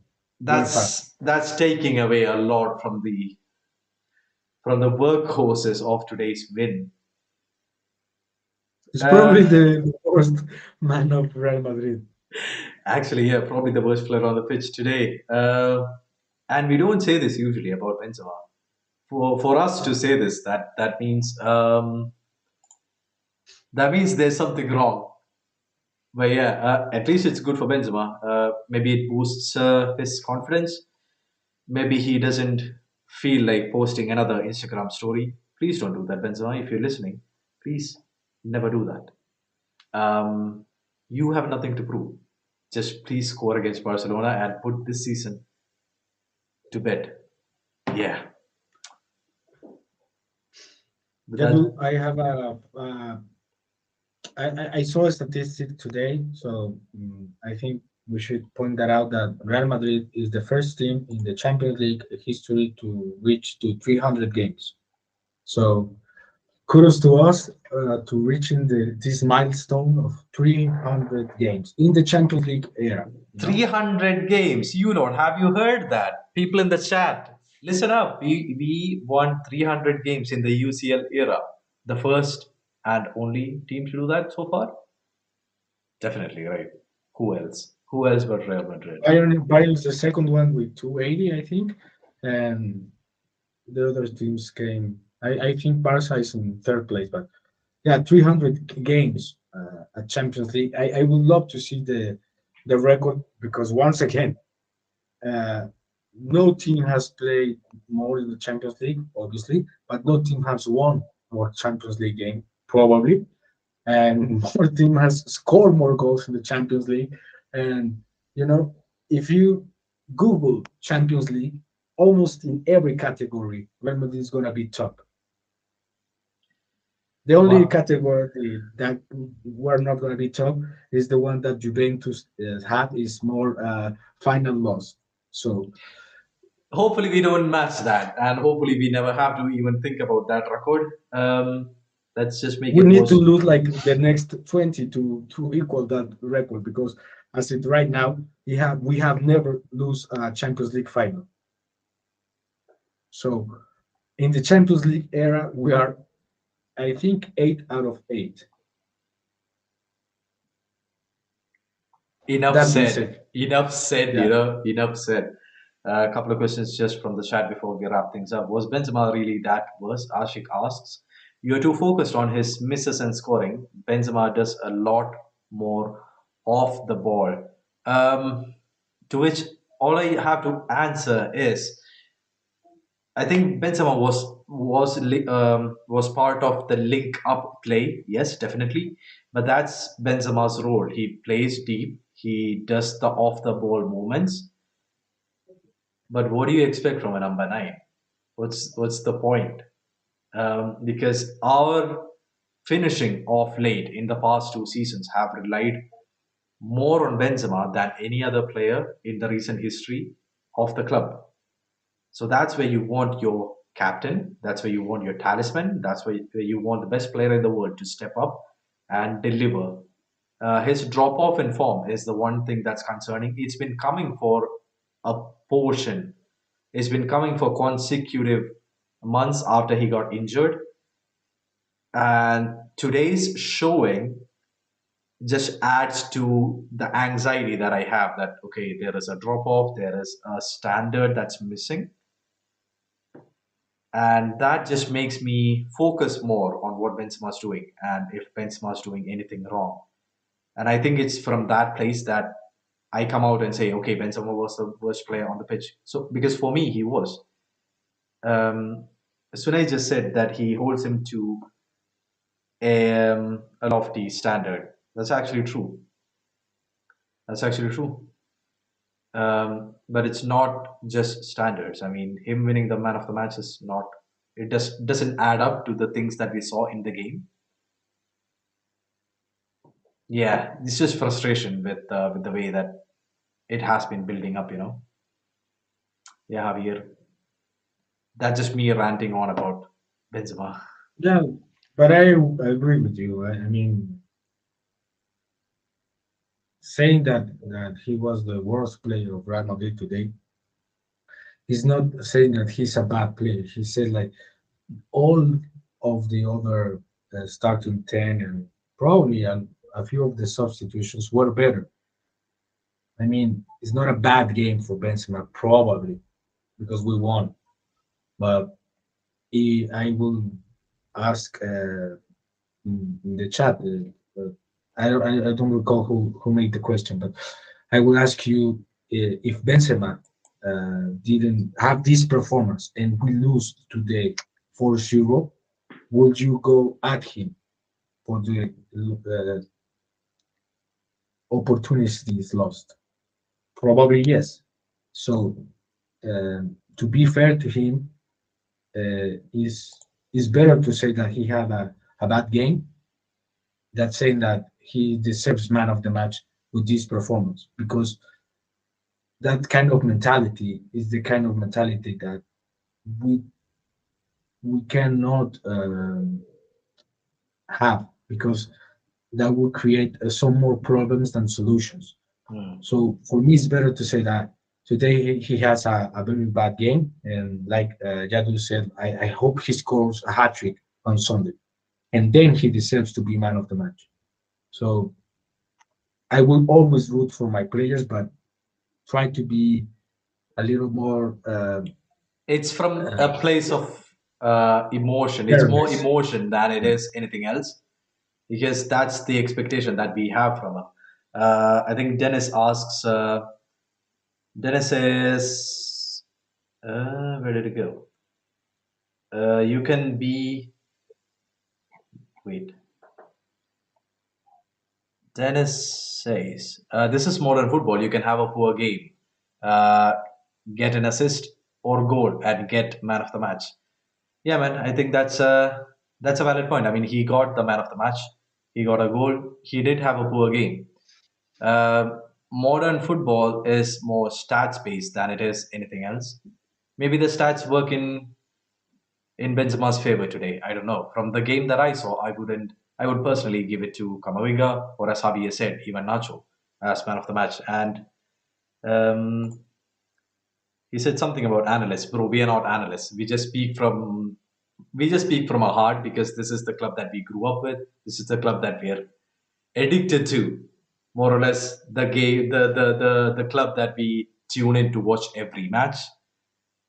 UEFA. that's taking away a lot from the workhorses of today's win. It's probably Uh, the worst man of Real Madrid. Actually, yeah, probably the worst player on the pitch today. And we don't say this usually about Benzema. For us to say this, that means there's something wrong. But yeah, at least it's good for Benzema. Maybe it boosts his confidence. Maybe he doesn't feel like posting another Instagram story. Please don't do that, Benzema. If you're listening, please never do that. You have nothing to prove. Just please score against Barcelona and put this season to bed. Yeah, but Jadu, that I have I saw a statistic today, so I think we should point that out that Real Madrid is the first team in the Champions League history to reach to 300 games. So kudos to us to reaching this milestone of 300 games in the Champions League era. You know, 300 games. You don't. Have you heard that? People in the chat, listen up. We won 300 games in the UCL era. The first and only team to do that so far? Definitely, right. Who else? Who else but Real Madrid? Bayern's the second one with 280, I think, and the other teams came. I think Barca is in third place, but yeah, 300 games at Champions League. I would love to see the record because once again, uh, no team has played more in the Champions League, obviously, but no team has won more Champions League game probably, and more team has scored more goals in the Champions League. And you know, if you Google Champions League, almost in every category, Real Madrid is gonna be top. The only Wow. category that we're not going to be top is the one that Juventus had is more final loss. So Hopefully, we don't match that, and hopefully, we never have to even think about that record. Let's just make we it need to most. lose like the next 20 to equal that record because as it right now we have never lose a Champions League final. So in the Champions League era we are I think 8 out of 8. Enough That being said. said, Enough said. yeah. Enough said. A couple of questions just from the chat before we wrap things up. Was Benzema really that worse? Ashik asks. You're too focused on his misses and scoring. Benzema does a lot more off the ball. To which all I have to answer is I think Benzema was part of the link up play. Yes, definitely, but that's Benzema's role. He plays deep. He does the off the ball movements. But what do you expect from a number nine? What's the point? Because our finishing off late in the past 2 seasons have relied more on Benzema than any other player in the recent history of the club. So that's where you want your captain, that's where you want your talisman, that's where you want the best player in the world to step up and deliver. His drop off in form is the one thing that's concerning. It's been coming for a portion, it's been coming for consecutive months after he got injured. And today's showing just adds to the anxiety that I have that, okay, there is a drop off, there is a standard that's missing, and that just makes me focus more on what Benzema's doing and if Benzema's doing anything wrong. And I think it's from that place that I come out and say, okay, Benzema was the worst player on the pitch. So because for me, he was. Sunay just said that he holds him to a lofty standard. That's actually true. That's actually true. But it's not just standards. I mean, him winning the man of the match is not. It doesn't add up to the things that we saw in the game. Yeah, it's just frustration with the way that it has been building up. Yeah, Javier. That's just me ranting on about Benzema. Yeah, but I agree with you. I mean, saying that he was the worst player of Real Madrid today, he's not saying that he's a bad player. He said like all of the other starting 10 and probably a few of the substitutions were better. I mean, it's not a bad game for Benzema, probably because we won. But I will ask in the chat. I don't recall who made the question, but I will ask you if Benzema didn't have this performance and we lose today 4-0, would you go at him for the opportunities lost? Probably yes. So to be fair to him, is better to say that he had a bad game than saying that he deserves man of the match with this performance, because that kind of mentality is the kind of mentality that we we cannot have, because that will create some more problems than solutions. Hmm. So for me, it's better to say that today he has a very bad game, and like Jadu said, I hope he scores a hat trick on Sunday, and then he deserves to be man of the match. So I will always root for my players, but try to be a little more It's from uh, a place of emotion. It's more fairness. emotion than it is anything else, because that's the expectation that we have from him. I think Dennis asks. Dennis says, "Where did it go? You can be. Wait. Dennis says, this is modern football. You can have a poor game, uh, get an assist or goal, and get man of the match." Yeah, man, I think that's a valid point. I mean, he got the man of the match. He got a goal. He did have a poor game. Modern football is more stats based than it is anything else. Maybe the stats work in Benzema's favor today. I don't know. From the game that I saw, I wouldn't. I would personally give it to Camavinga or, as Javier said, even Nacho as man of the match. And um, he said something about analysts. Bro, we are not analysts. We just speak from our heart, because this is the club that we grew up with. This is the club that we are addicted to, more or less the game, the club that we tune in to watch every match,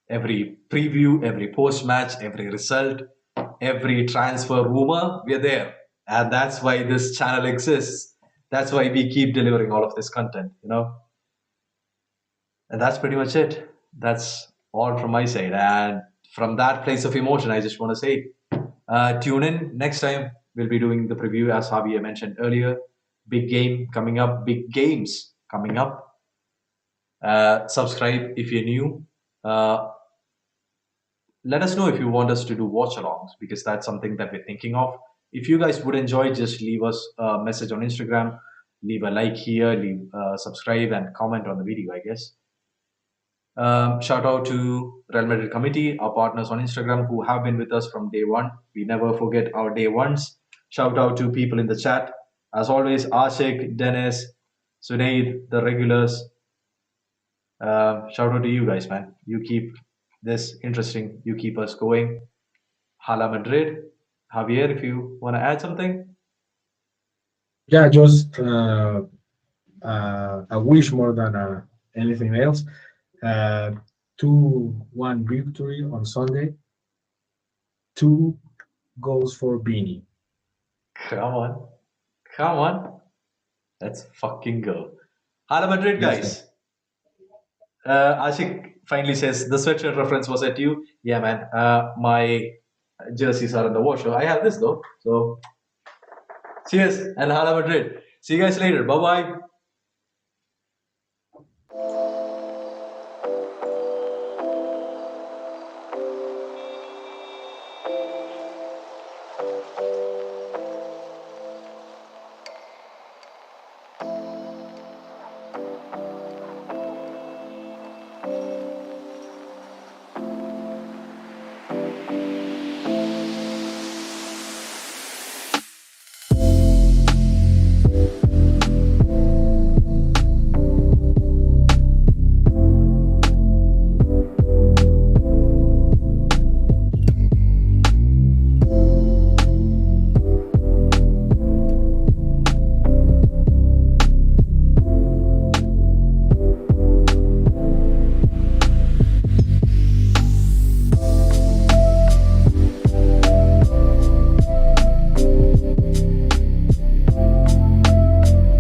every preview, every post match, every result, every transfer rumor. We're there, and that's why this channel exists. That's why we keep delivering all of this content. And that's pretty much it. That's all from my side. And from that place of emotion, I just want to say, tune in next time. We'll be doing the preview, as Javier mentioned earlier. Big game coming up, big games coming up. Subscribe if you're new. Uh, Let us know if you want us to do watch alongs, because that's something that we're thinking of. If you guys would enjoy, just leave us a message on Instagram, leave a like here, leave subscribe and comment on the video, I guess. Shout out to Real Madrid Committee, our partners on Instagram who have been with us from day one. We never forget our day ones. Shout out to people in the chat. As always, Ashik, Dennis, Sunaid, the regulars. Shout out to you guys, man. You keep this interesting. You keep us going. Hala Madrid. Javier, if you want to add something. Yeah, just a wish more than anything else. Uh, 2-1 victory on Sunday. Two goals for Beanie. Come on. Come on. Let's fucking go. Hala Madrid, Let's go. guys. Ashik finally says the sweatshirt reference was at you. Yeah, man. My jerseys are in the washer. I have this though. So cheers and Hala Madrid. See you guys later. Bye bye.